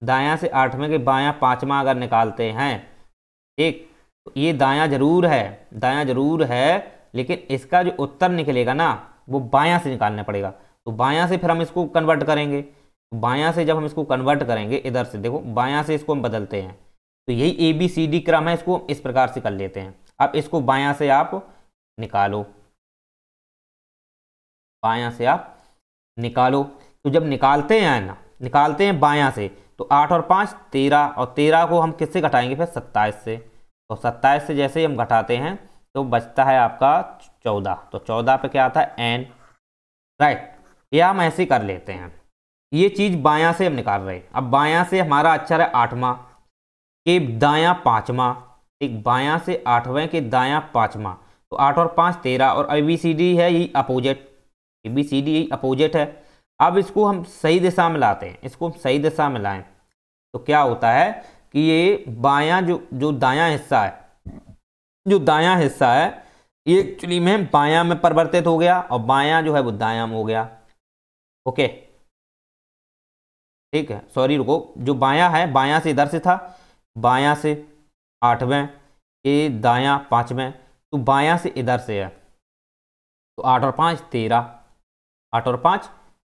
दायां से 8वें के बायां 5वां अगर निकालते हैं, ठीक, तो ये दायां जरूर है, लेकिन इसका जो उत्तर निकलेगा ना वो बायां से निकालना पड़ेगा। तो बायां से फिर हम इसको कन्वर्ट करेंगे, बायां से जब हम इसको कन्वर्ट करेंगे, इधर से देखो बायां से इसको हम बदलते हैं, तो यही ABCD क्रम है, इसको हम इस प्रकार से कर लेते हैं। अब इसको बायां से आप निकालो, बायां से आप निकालो, तो जब निकालते हैं ना, निकालते हैं बायां से, तो 8 और 5 13, और 13 को हम किससे घटाएंगे फिर 27 से, तो 27 से जैसे ही हम घटाते हैं तो बचता है आपका 14, तो 14 पे क्या आता है n, राइट। ये हम ऐसे कर लेते हैं, ये चीज बायां से हम निकाल रहे हैं। अब बायां से हमारा अक्षर है 8वां के दायां 5वां, एक बायां से 8वें के दायां 5वां, तो 8 और 5 13, और ABCD है यही अपोजिट, ABCD यही अपोजिट है। अब इसको हम सही दिशा में लाते हैं, इसको हम सही दिशा में लाएं तो क्या होता है कि ये बायां जो दायां हिस्सा है, जो दायां हिस्सा है ये एक्चुअली में बायां में परिवर्तित हो गया, और बायां जो है वो दायां में हो गया। ओके ठीक है, सॉरी रुको, जो बायां है बायां से इधर से था, बायां से 8वें के दायां 5वें, तो बायां से इधर से है, तो 8 और 5 13, 8 और 5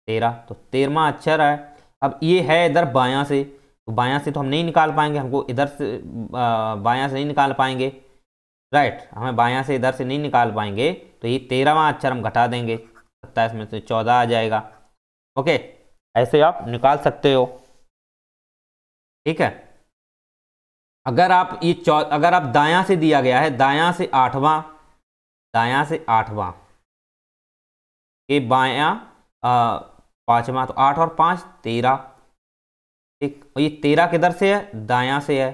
13, तो 13वां अक्षर है। अब ये है इधर बायां से, तो बायां से तो हम नहीं निकाल पाएंगे, हमको इधर से बायां से नहीं निकाल पाएंगे, राइट, हमें बायां से इधर से नहीं निकाल पाएंगे, तो ये 13वां अक्षर हम घटा देंगे, 27 में से 14 आ जाएगा। ओके, ऐसे आप निकाल सकते हो, ठीक है। अगर आप अगर आप दायां से दिया गया है, दायां से 8वां, दायां से 8वां के बायां 5वां, तो 8 और 5 13, ठीक, और ये 13 किधर से है, दायां से है,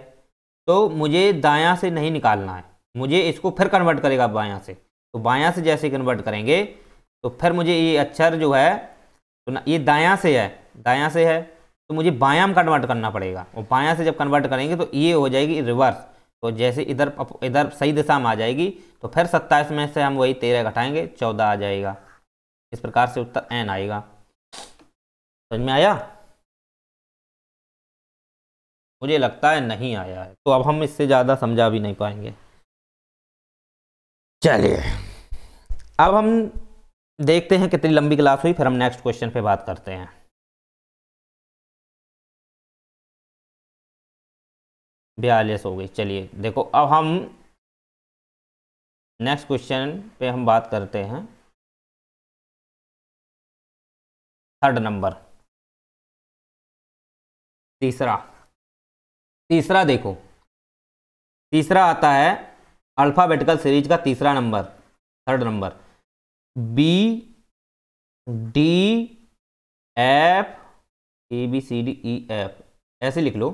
तो मुझे दायां से नहीं निकालना है, मुझे इसको फिर कन्वर्ट करेगा बायां से, तो बायां से जैसे कन्वर्ट करेंगे तो फिर मुझे ये अक्षर जो है, तो ना ये दायां से है, दायां से है, तो मुझे बायां में कन्वर्ट करना पड़ेगा, और बायां से जब कन्वर्ट करेंगे तो ये हो जाएगी रिवर्स, तो जैसे इधर इधर सही दिशा में आ जाएगी, तो फिर 27 में से हम वही 13 घटाएंगे, 14 आ जाएगा। इस प्रकार से उत्तर n आएगा। समझ में आया? मुझे लगता है नहीं आया है, तो अब हम इससे ज़्यादा समझा भी नहीं पाएंगे। चलिए अब हम देखते हैं कितनी लंबी क्लास हुई, फिर हम नेक्स्ट क्वेश्चन पे बात करते हैं। बयालीस हो गई। चलिए देखो, अब हम नेक्स्ट क्वेश्चन पे हम बात करते हैं, थर्ड नंबर, तीसरा। तीसरा देखो, तीसरा आता है अल्फाबेटिकल सीरीज का तीसरा number, third number, B D F, A B C D E F, ऐसे लिख लो,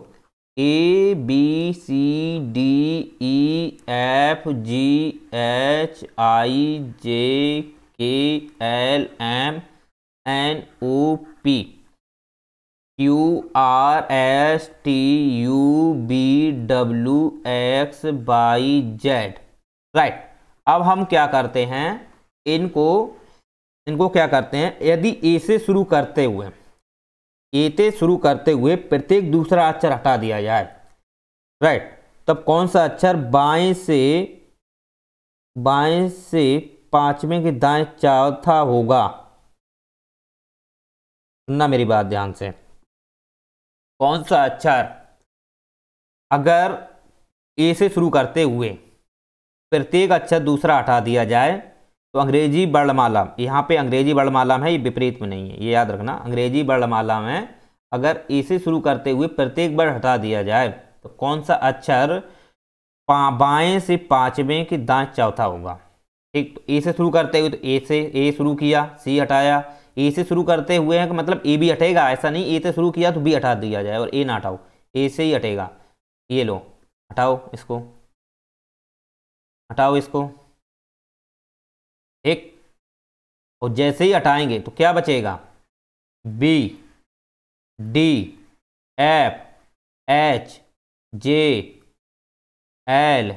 A B C D E F G H I J K L M N O P Q R S T U V W X Y Z, right. अब हम क्या करते हैं, इनको क्या करते हैं, यदि ए से शुरू करते हुए, ए से शुरू करते हुए प्रत्येक दूसरा अक्षर हटा दिया जाए, राइट, तब कौन सा अक्षर बाएं से पांचवें के दाएं चौथा होगा। सुनना मेरी बात ध्यान से, कौन सा अक्षर अगर ए से शुरू करते हुए प्रत्येक अक्षर दूसरा हटा दिया जाए, तो अंग्रेजी वर्णमाला, यहाँ पे अंग्रेजी वर्णमाला में है, ये विपरीत में नहीं है, ये याद रखना, अंग्रेजी वर्णमाला में अगर ए से शुरू करते हुए प्रत्येक बार हटा दिया जाए तो कौन सा अक्षर बाएं से पांचवें के दाएं चौथा होगा। ठीक, तो ए से शुरू करते हुए तो ए शुरू किया, सी हटाया, ए से शुरू करते हुए हैं मतलब ए भी हटेगा, ऐसा नहीं ए से शुरू किया तो बी हटा दिया जाए और ए ना हटाओ, ए से ही हटेगा। ये लो, हटाओ इसको, हटाओ इसको, एक, और जैसे ही हटाएंगे तो क्या बचेगा, B D F H J L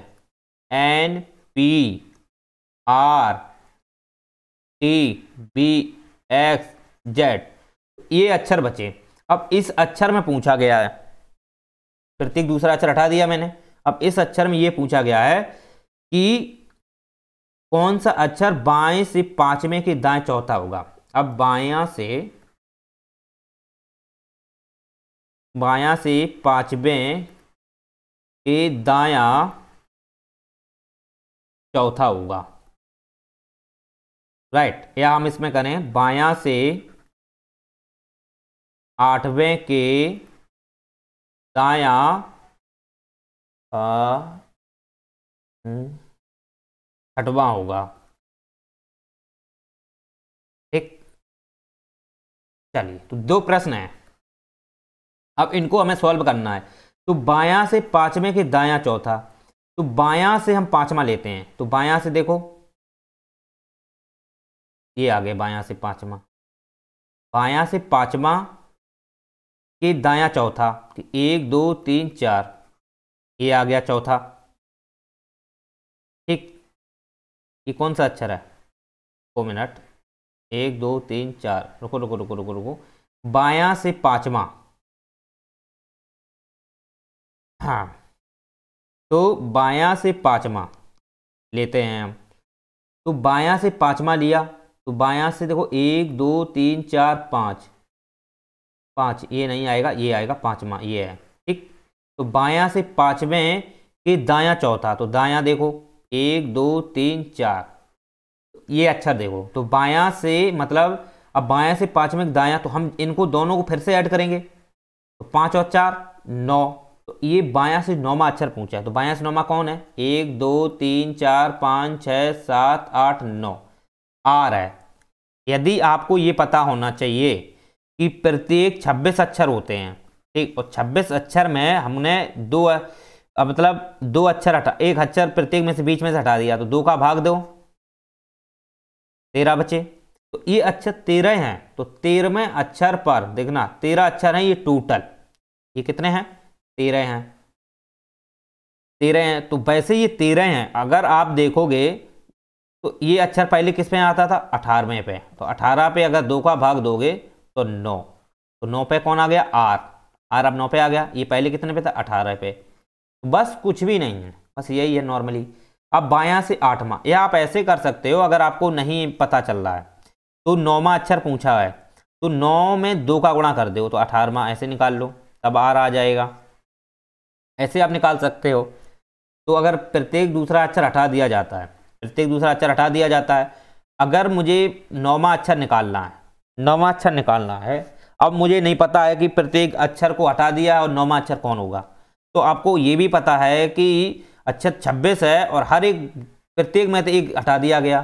N P R T V X Z, ये अक्षर बचे। अब इस अक्षर में पूछा गया है, प्रत्येक दूसरा अक्षर हटा दिया मैंने, अब इस अक्षर में ये पूछा गया है कि कौन सा अक्षर बाएं से पांचवें के दाएं चौथा होगा। अब बायां से पांचवें के दाया चौथा होगा, राइट। या हम इसमें करें बायां से आठवें के दाया का छठवां होगा। ठीक, चलिए तो दो प्रश्न हैं, अब इनको हमें सॉल्व करना है। तो बायां से पांचवें के दायां चौथा, तो बायां से हम पांचवा लेते हैं, तो बायां से देखो ये आ गए बायां से पांचवा, बायां से पांचवा के दायां चौथा, तो 1 2 3 4, ये आ गया चौथा। ठीक, ये कौन सा अक्षर है, 2 मिनट, 1 2 3 4, रुको रुको रुको रुको रुको, बायां से पांचवा, हाँ, तो बायां से पांचवा लेते हैं हम, तो बायां से पांचवा लिया, तो बायां से देखो 1 2 3 4 5, 5 ये नहीं आएगा, ये आएगा पांचवा, ये है। ठीक, तो बायां से पांचवें के दायां चौथा, तो दायां देखो 1 2 3 4, ये अक्षर देखो, तो बायां से मतलब अब बायां से पांचवें के दायां, तो हम इनको दोनों को फिर से ऐड करेंगे, तो 5 और 4 9, तो ये बायां से नौवां अक्षर पूछा है, तो बायां से नौवां कौन है, 1 2 3 4 5 6 7 8 9, आर है। यदि आपको ये पता होना चाहिए कि प्रत्येक 26 अक्षर होते हैं, ठीक, और 26 अक्षर में हमने मतलब दो अक्षर हटा, एक अक्षर प्रत्येक में से बीच में से हटा दिया, तो 2 का भाग दो, 13 बचे। तो ये अक्षर 13 हैं, तो 13वें अक्षर पर देखना 13 अक्षर हैं ये टोटल, ये कितने हैं, 13 हैं, 13 हैं, तो वैसे ये 13 हैं। अगर आप देखोगे तो ये अक्षर पहले किस पे आता था, 18वें पे, तो 18 पे अगर 2 का भाग दोगे तो 9, तो 9 पे कौन आ गया, आर, आर अब 9 पे आ गया, ये पहले कितने पे था, 18 पे। तो बस कुछ भी नहीं है, बस यही है नॉर्मली। अब बायां से आठवां, या आप ऐसे कर सकते हो, अगर आपको नहीं पता चल रहा है तो 9वां अक्षर पूछा है, तो 9 में 2 का गुणा कर दो, तो 18वां ऐसे निकाल लो, तब आर आ जाएगा, ऐसे आप निकाल सकते हो। तो अगर प्रत्येक दूसरा अक्षर हटा दिया जाता है, प्रत्येक दूसरा अक्षर हटा दिया जाता है, अगर मुझे 9वां अक्षर निकालना है, 9वां अक्षर निकालना है, अब मुझे नहीं पता है कि प्रत्येक अक्षर को हटा दिया और 9वां अक्षर कौन होगा, तो आपको ये भी पता है कि अक्षर 26 है और हर एक प्रत्येक में तो एक हटा दिया गया,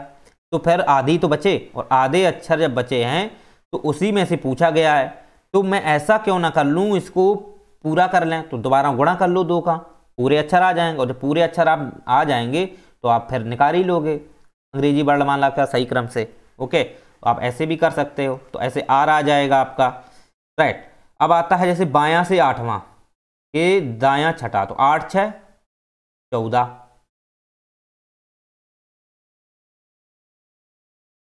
तो फिर आधी तो बचे, और आधे अक्षर जब बचे हैं तो उसी में से पूछा गया है, तो मैं ऐसा क्यों ना कर लूँ, इसको पूरा कर लें, तो दोबारा गुणा कर लो 2 का, पूरे अक्षर आ जाएंगे, और जब पूरे अक्षर आप आ जाएंगे तो आप फिर निकाल ही लोगे अंग्रेजी वर्णमाला का सही क्रम से। ओके, तो आप ऐसे भी कर सकते हो, तो ऐसे आर आ जाएगा आपका, राइट। अब आता है जैसे बायां से आठवां के दायां छठा, तो 8 6 14,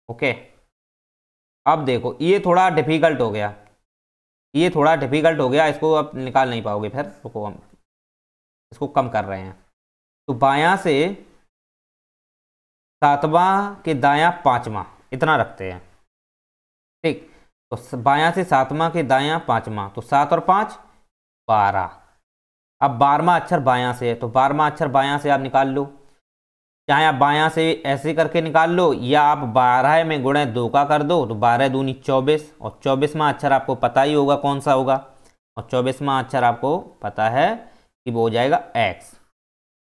ओके। अब देखो ये थोड़ा डिफिकल्ट हो गया, ये थोड़ा डिफिकल्ट हो गया, इसको आप निकाल नहीं पाओगे, फिर रुको हम इसको कम कर रहे हैं। तो बायां से सातवां के दायां पांचवां, इतना रखते हैं, ठीक। तो बायां से सातवां के दायां पांचवां, तो 7 और 5 12, अब 12वां अक्षर बायां से है, तो 12वां अक्षर बायां से आप निकाल लो, चाहे आप बायां से ऐसे करके निकाल लो, या आप 12 में गुणे 2 का कर दो, तो 12 दूनी 24, और 24वां अक्षर आपको पता ही होगा कौन सा होगा, और 24वां अक्षर आपको पता है कि वो हो जाएगा x,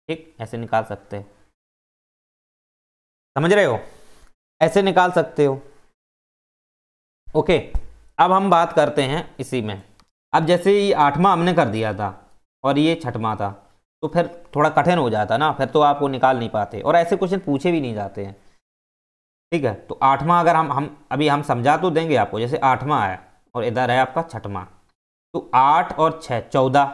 ठीक, ऐसे निकाल सकते हो, समझ रहे हो, ऐसे निकाल सकते हो। ओके, अब हम बात करते हैं इसी में, अब जैसे ये 8वां हमने कर दिया था और ये 6वां था, तो फिर थोड़ा कठिन हो जाता ना, फिर तो आपको निकाल नहीं पाते, और ऐसे क्वेश्चन पूछे भी नहीं जाते हैं, ठीक है। तो 8वां अगर हम अभी हम समझा तो देंगे आपको, जैसे 8वां है और इधर है आपका 6वां, तो 8 और 6 14,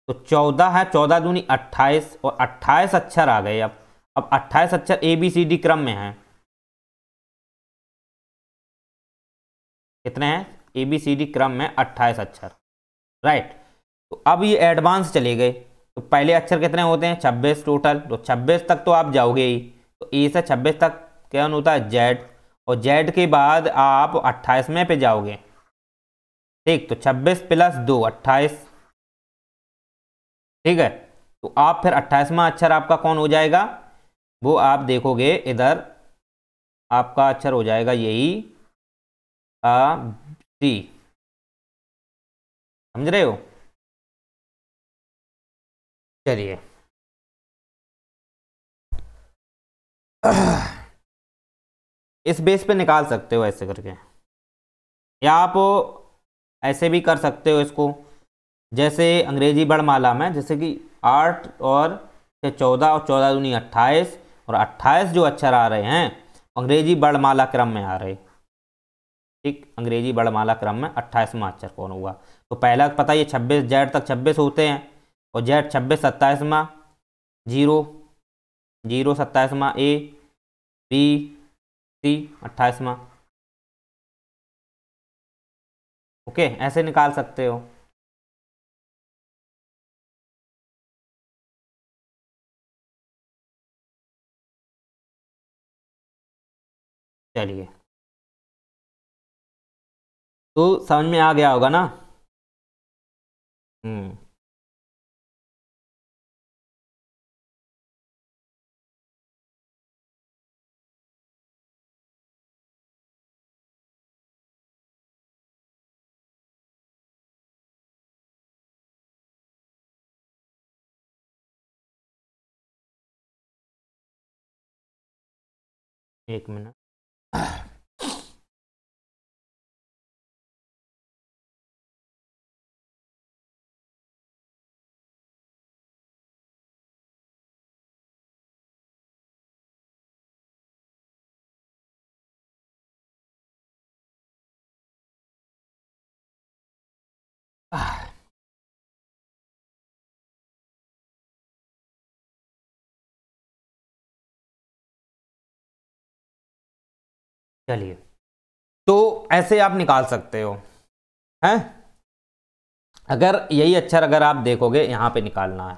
तो 14 है, 14 दूनी 28, और 28 अक्षर आ गए। अब 28 अक्षर ABCD क्रम में है, कितने हैं, ABCD क्रम में 28 अक्षर, राइट। तो अब ये एडवांस चले गए, तो पहले अक्षर कितने होते हैं, 26 टोटल, तो 26 तक तो आप जाओगे ही, तो ए से 26 तक क्या होता है, जेड, और जेड के बाद आप 28वें पे जाओगे, ठीक, तो 26 प्लस 2 28, ठीक है। तो आप फिर 28वां अक्षर आपका कौन हो जाएगा, वो आप देखोगे इधर आपका अक्षर हो जाएगा यही सी, समझ रहे हो, चलिए इस बेस पे निकाल सकते हो ऐसे करके, या आप ऐसे भी कर सकते हो इसको, जैसे अंग्रेजी वर्णमाला में जैसे कि 8 और 14 और 14 दूनी 28 और 28 जो अक्षर आ रहे हैं अंग्रेजी वर्णमाला क्रम में आ रहे। ठीक, अंग्रेजी वर्णमाला क्रम में 28वां अक्षर कौन होगा? तो पहला पता ये 26 जेड तक 26 होते हैं, और जेड 26 27वां, 0 0 27वां, ए बी सी 28वां। ओके, ऐसे निकाल सकते हो। चलिए, तो समझ में आ गया होगा ना? हम्म, 1 मिनट। चलिए, तो ऐसे आप निकाल सकते हो हैं। अगर यही अक्षर अगर आप देखोगे यहाँ पे निकालना है,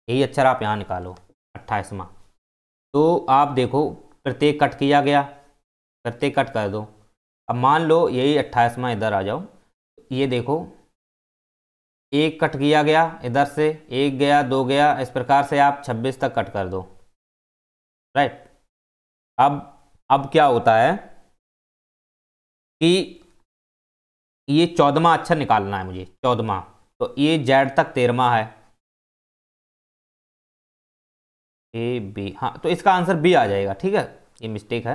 यही अक्षर आप यहाँ निकालो 28वां, तो आप देखो प्रत्येक कट किया गया, प्रत्येक कट कर दो। अब मान लो यही 28वां इधर आ जाओ, ये देखो एक कट किया गया, इधर से एक गया, दो गया, इस प्रकार से आप 26 तक कट कर दो। राइट, अब क्या होता है कि ये 14वां अक्षर निकालना है मुझे, 14वां, तो ये जेड तक 13वां है, ए बी, हाँ तो इसका आंसर बी आ जाएगा। ठीक है, ये मिस्टेक है,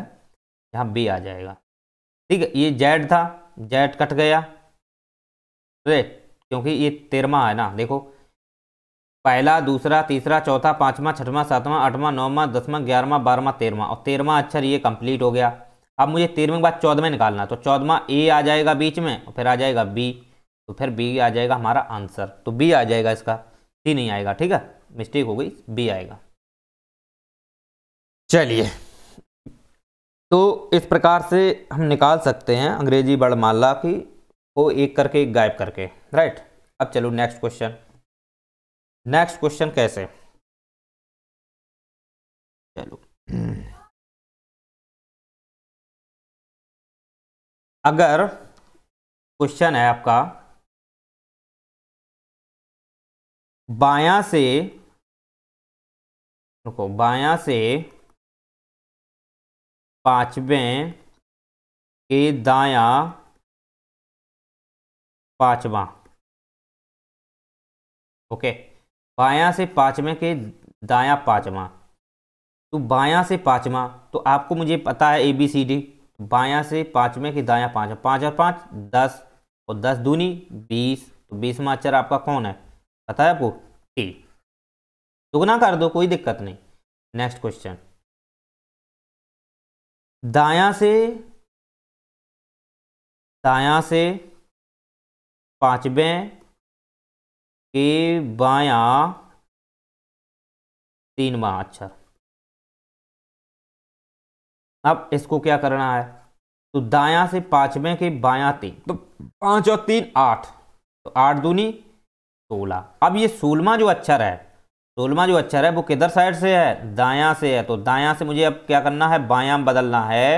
यहाँ बी आ जाएगा। ठीक है, ये जेड था, जेड कट गया, राइट, क्योंकि ये 13वां है ना। देखो पहला, दूसरा, तीसरा, चौथा, पांचवा, छठवां, सातवां, आठवां, नौवां, 10वां, 11वां, 12वां, 13वां, और 13वां अक्षर ये कंप्लीट हो गया। अब मुझे 13वें के बाद 14वें निकालना, तो 14वां ए आ जाएगा बीच में, और फिर आ जाएगा बी, तो फिर बी आ जाएगा हमारा आंसर, तो बी आ जाएगा इसका, सी नहीं आएगा। ठीक है, मिस्टेक हो गई, बी आएगा। चलिए, तो इस प्रकार से हम निकाल सकते हैं अंग्रेजी वर्णमाला की को एक करके एक गायब करके। राइट, अब चलो नेक्स्ट क्वेश्चन। नेक्स्ट क्वेश्चन कैसे, चलो अगर क्वेश्चन है आपका बायां से, रुको, बायां से पांचवें के दायां पांचवा। ओके, बायां से पांचवें के दायां पांचवा, तो बायां से पांचवा, तो आपको मुझे पता है ए बी सी डी। बायां से पांचवें के दायां पांचवा, 5 और 5 10, और 10 दूनी 20, तो 20वां अक्षर आपका कौन है पता है आपको? टी। दुगना कर दो, कोई दिक्कत नहीं। नेक्स्ट क्वेश्चन, दायां से, दायां से पांचवें के बायां 3वां अक्षर। अब इसको क्या करना है, तो दायां से पांचवें के बायां 3, तो 5 और 3 8, तो 8 दूनी 16। अब ये 16वां जो अक्षर है, 16वां जो अक्षर है वो किधर साइड से है? दायां से है, तो दायां से मुझे अब क्या करना है, बायां बदलना है।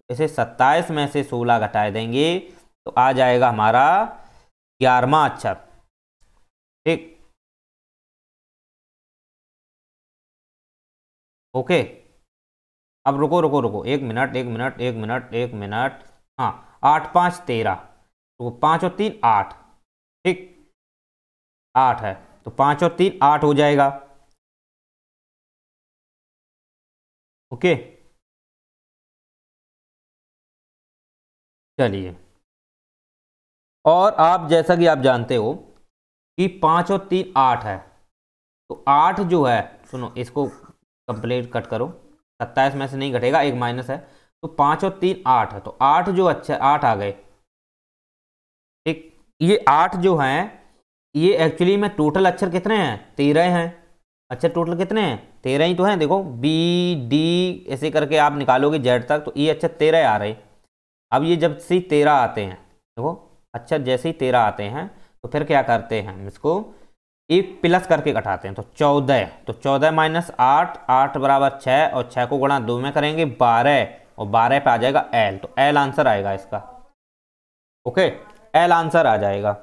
इसे 27 में से 16 घटा देंगे, तो आ जाएगा हमारा 11वां अक्षर। ठीक, ओके। अब रुको रुको रुको, 1 मिनट 1 मिनट 1 मिनट 1 मिनट, हाँ 8 5 13, तो 5 और 3 8, ठीक 8 है। तो 5 और 3 8 हो जाएगा। ओके, चलिए। और आप जैसा कि आप जानते हो कि 5 और 3 8 है, तो 8 जो है, सुनो इसको कंप्लीट कट करो, 27 में से नहीं घटेगा, एक माइनस है, तो 5 और 3 8 है, तो 8 जो अच्छा 8 आ गए। ठीक, ये 8 जो हैं ये एक्चुअली में टोटल अक्षर कितने हैं, 13 हैं। अक्षर टोटल कितने हैं, 13 ही तो हैं। देखो बी डी ऐसे करके आप निकालोगे जेड तक, तो ये अक्षर 13 आ रहे। अब ये जब से 13 आते हैं, देखो अक्षर जैसे ही 13 आते हैं, तो फिर क्या करते हैं, हम इसको एक प्लस करके घटाते हैं, तो 14, तो 14 माइनस 8, 8 बराबर 6, और 6 को गुणा 2 में करेंगे 12, और 12 पे आ जाएगा एल, तो एल आंसर आएगा इसका। ओके, एल आंसर आ जाएगा।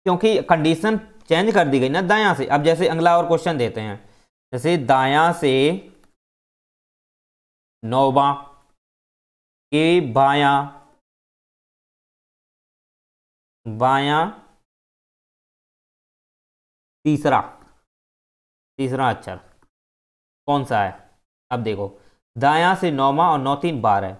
क्योंकि कंडीशन चेंज कर दी गई ना दायां से। अब जैसे अगला और क्वेश्चन देते हैं, जैसे दायां से 9वां के बायां, बायां तीसरा अक्षर कौन सा है। अब देखो दायां से 9वां और 9 3 12,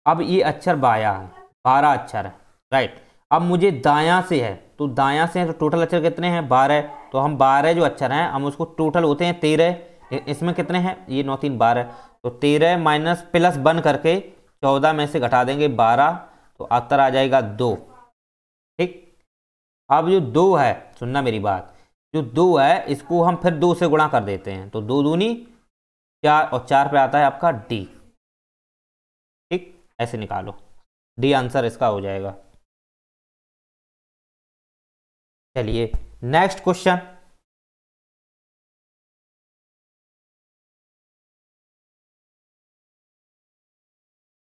अब ये अक्षर बायां है, 12 अक्षर है, राइट। अब मुझे दायां से है, तो दायां से है तो टोटल अक्षर कितने हैं, 12, तो हम 12 जो अक्षर हैं हम उसको टोटल होते हैं 13, इसमें कितने हैं, ये 9 3 12, तो 13 माइनस प्लस बन करके 14 में से घटा देंगे 12, तो उत्तर आ जाएगा 2। ठीक, अब जो 2 है, सुनना मेरी बात, जो 2 है इसको हम फिर 2 से गुणा कर देते हैं, तो 2 दूनी 4, और 4 पे आता है आपका डी। ठीक, ऐसे निकालो, डी आंसर इसका हो जाएगा। चलिए नेक्स्ट क्वेश्चन।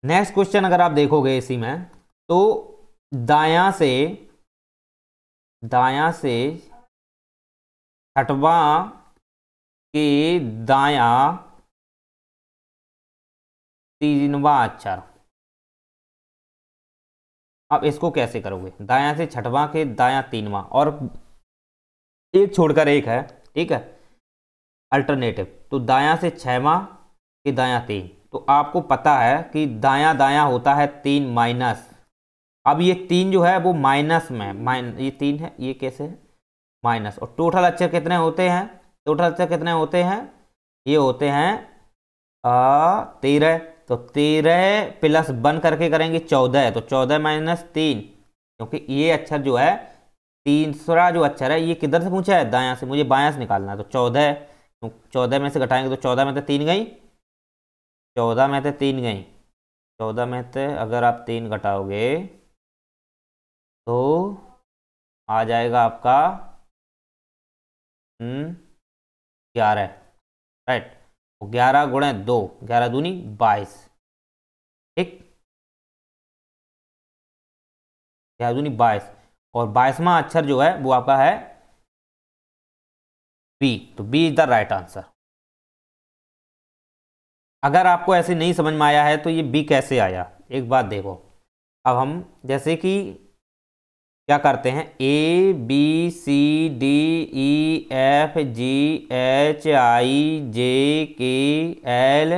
नेक्स्ट क्वेश्चन अगर आप देखोगे इसी में, तो दायां से 6वां के दायां 3वां अक्षर, अब इसको कैसे करोगे, दायां से 6वां के दायां 3वां, और एक छोड़कर एक है, ठीक है, अल्टरनेटिव, तो दायां से 6वां के दायां 3, तो आपको पता है कि दायां दायां होता है 3 माइनस। अब ये 3 जो है वो माइनस में, ये 3 है, ये कैसे है माइनस, और टोटल अक्षर कितने होते हैं, टोटल अक्षर कितने होते हैं, ये होते हैं 13, तो 13 प्लस बन करके करेंगे 14, तो 14 माइनस 3, क्योंकि ये अक्षर जो है तीसरा जो अक्षर है ये किधर से पूछा है, दायां से, मुझे बायां से निकालना है, तो 14, तो 14 में से घटाएंगे तो 14 में से 3 गई, 14 में से 3 गई, 14 में से अगर आप 3 घटाओगे तो आ जाएगा आपका 11, राइट, 11 गुणे 2, 11 दूनी 22, ठीक, 11 दूनी 22, और 22वां अक्षर जो है वो आपका है बी, तो B is the right answer. अगर आपको ऐसे नहीं समझ में आया है तो ये बी कैसे आया, एक बात देखो। अब हम जैसे कि क्या करते हैं, A B C D E F G H I J K L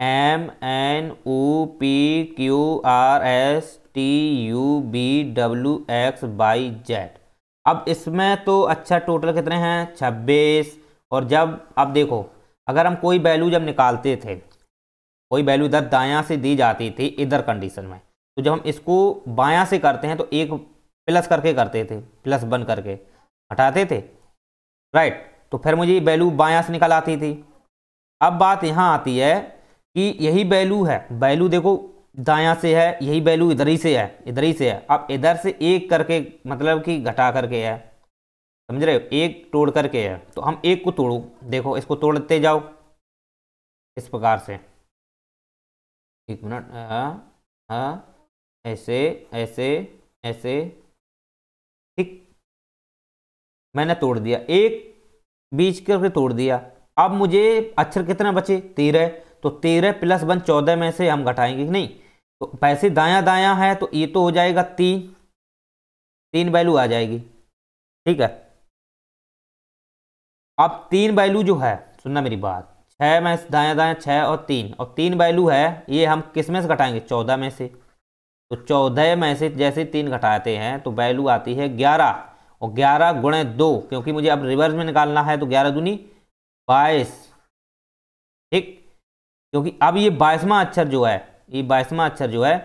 M N O P Q R S T U V W X Y Z. अब इसमें तो अच्छा टोटल कितने हैं 26, और जब आप देखो अगर हम कोई वैल्यू जब निकालते थे, कोई वैल्यू इधर दायां से दी जाती थी इधर कंडीशन में, तो जब हम इसको बायां से करते हैं तो एक प्लस करके करते थे, प्लस बन करके हटाते थे, राइट, तो फिर मुझे ये वैल्यू बायां से निकल आती थी। अब बात यहाँ आती है कि यही वैल्यू है, वैल्यू देखो दायां से है, यही वैल्यू इधर ही से है, इधर ही से है, अब इधर से एक करके मतलब कि घटा करके है, समझ रहे हो, एक तोड़ करके है, तो हम एक को तोड़ो, देखो इसको तोड़ते जाओ इस प्रकार से, एक मिनट, ऐसे ऐसे ऐसे, ठीक, मैंने तोड़ दिया, एक बीच करके तोड़ दिया। अब मुझे अक्षर कितना बचे 13, तो 13 प्लस 1 14 में से हम घटाएंगे कि नहीं, तो पैसे दायां दायां है तो ये तो हो जाएगा 3, 3 वैल्यू आ जाएगी, ठीक है। अब 3 वैल्यू जो है, सुनना मेरी बात, 6 में दायां दायां 6 और 3, और 3 वैल्यू है, ये हम किस में से घटाएंगे, 14 में से। तो 14 में से जैसे 3 घटाते हैं तो वैल्यू आती है 11, और 11 गुणे 2, क्योंकि मुझे अब रिवर्स में निकालना है, तो 11 दूनी 22, ठीक। क्योंकि अब ये 22वां अक्षर जो है, ये 22वां अक्षर जो है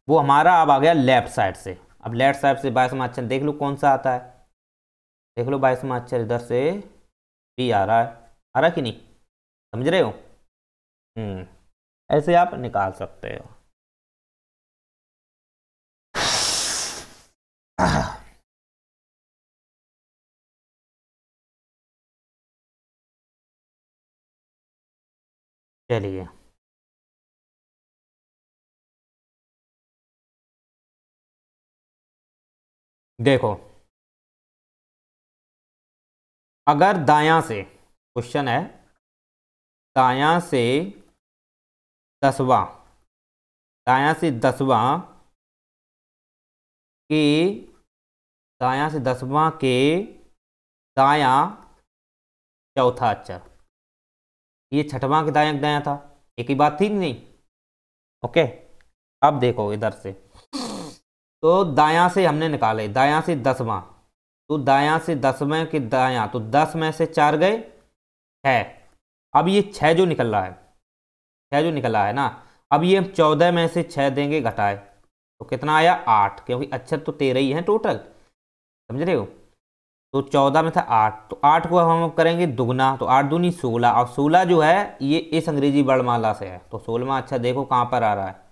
वो हमारा अब आ गया लेफ्ट साइड से। अब लेफ्ट साइड से 22वां अक्षर देख लो कौन सा आता है, देख लो 22वां अक्षर इधर से भी आ रहा है, आ रहा कि नहीं, समझ रहे हो। ऐसे आप निकाल सकते हो। चलिए देखो, अगर दायां से, क्वेश्चन है दायां से 10वां, दायां से 10वां के, दायां से 10वां के दायां चौथा अक्षर, ये छठवां के दायां दायां था, एक ही बात थी नहीं, ओके। अब देखो इधर से, तो दायां से हमने निकाले, दायां से 10वां, तो दायां से 10वें के दायां, तो 10 में से 4 गए 6। अब ये 6 जो निकल रहा है, 6 जो निकल रहा है ना, अब ये हम 14 में से 6 देंगे घटाए, तो कितना आया 8, क्योंकि अक्षर तो 13 ही है टोटल, समझ रहे हो। तो 14 में था 8, तो 8 को हम करेंगे दुगना, तो 8 दूनी 16, और 16 जो है ये इस अंग्रेजी वर्णमाला से है, तो 16वां अक्षर देखो कहाँ पर आ रहा है,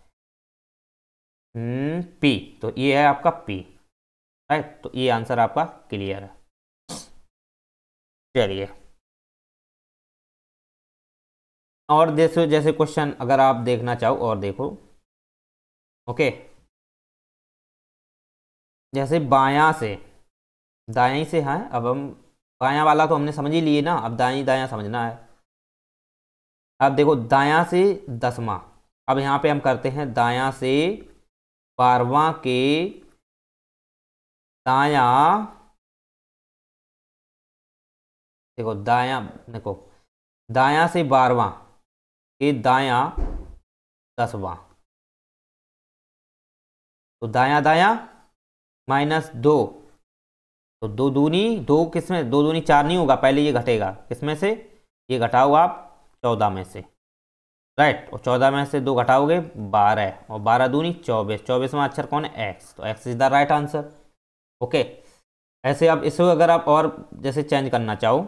पी, तो ये है आपका पी, राइट। तो ये आंसर आपका क्लियर है। चलिए और जैसे जैसे क्वेश्चन अगर आप देखना चाहो और देखो, ओके। जैसे बायां से, दायां से है, अब हम बायां वाला तो हमने समझ ही लिए ना, अब दायां दायां समझना है। अब देखो दायां से 10वां, अब यहाँ पे हम करते हैं दायां से 12वां के दायां, देखो दायां, देखो दायां से 12वां के दायां 10वां, तो दायां दायां -2, तो 2 दूनी 2, किसमें 2 दूनी 4 नहीं होगा, पहले ये घटेगा किसमें से, ये घटाओ आप 14 में से, राइट। और 14 में से 2 घटाओगे 12, और 12 दूनी 24, 24वां अक्षर कौन है, एक्स, तो x is the right answer, okay. ऐसे अब इसको अगर आप और जैसे चेंज करना चाहो,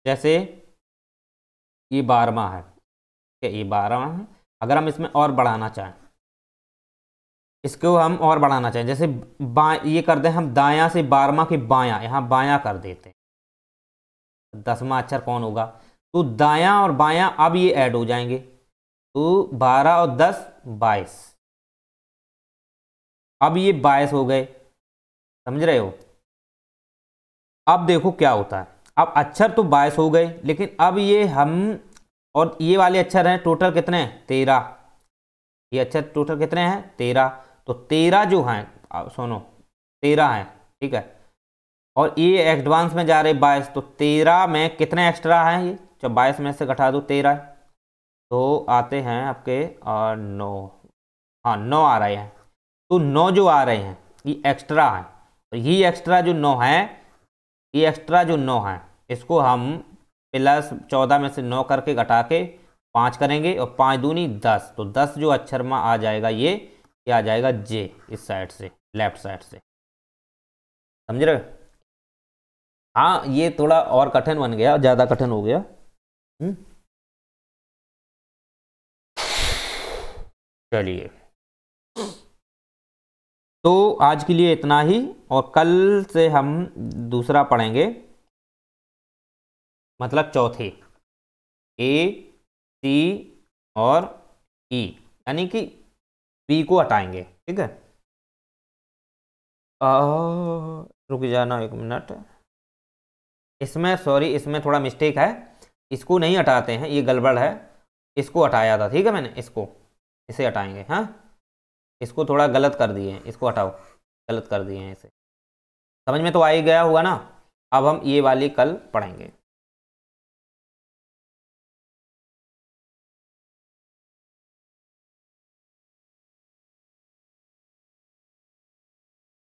जैसे ये 12वां है, ठीक है, ये 12वां है, अगर हम इसमें और बढ़ाना चाहें, इसको हम और बढ़ाना चाहें, जैसे ये कर दें हम दायां से 12वां के बायां, यहाँ बायां कर देते हैं, 10वां अक्षर कौन होगा, तो दायां और बायां अब ये ऐड हो जाएंगे, तो 12 और 10 22, अब ये 22 हो गए, समझ रहे हो। अब देखो क्या होता है, अब अक्षर तो 22 हो गए, लेकिन अब ये हम, और ये वाले अक्षर हैं टोटल कितने हैं, 13, ये अक्षर टोटल कितने हैं 13, तो 13 जो हैं, सुनो 13 हैं, ठीक है, और ये एडवांस में जा रहे 22, तो 13 में कितने एक्स्ट्रा हैं, ये जब 22 में से घटा दो 13, तो आते हैं आपके 9, हाँ 9 आ रहे हैं, तो 9 जो आ रहे हैं ये एक्स्ट्रा हैं, तो ये एक्स्ट्रा जो 9 है, ये एक्स्ट्रा जो 9 है, इसको हम प्लस 14 में से 9 करके घटा के 5 करेंगे, और 5 दूनी 10, तो 10 जो अक्षर में आ जाएगा ये आ जाएगा जे, इस साइड से, लेफ्ट साइड से, समझ रहे हो। हाँ ये थोड़ा और कठिन बन गया, ज़्यादा कठिन हो गया। चलिए तो आज के लिए इतना ही, और कल से हम दूसरा पढ़ेंगे, मतलब चौथे ए, सी और ई, यानी कि बी को हटाएंगे, ठीक है। रुक जाना 1 मिनट, इसमें सॉरी, इसमें थोड़ा मिस्टेक है, इसको नहीं हटाते हैं, ये गड़बड़ है, इसको हटाया था, ठीक है मैंने, इसको, इसे हटाएंगे, हाँ। इसको थोड़ा गलत कर दिए हैं, इसको हटाओ, गलत कर दिए हैं इसे। समझ में तो आ ही गया होगा ना। अब हम ये वाली कल पढ़ेंगे।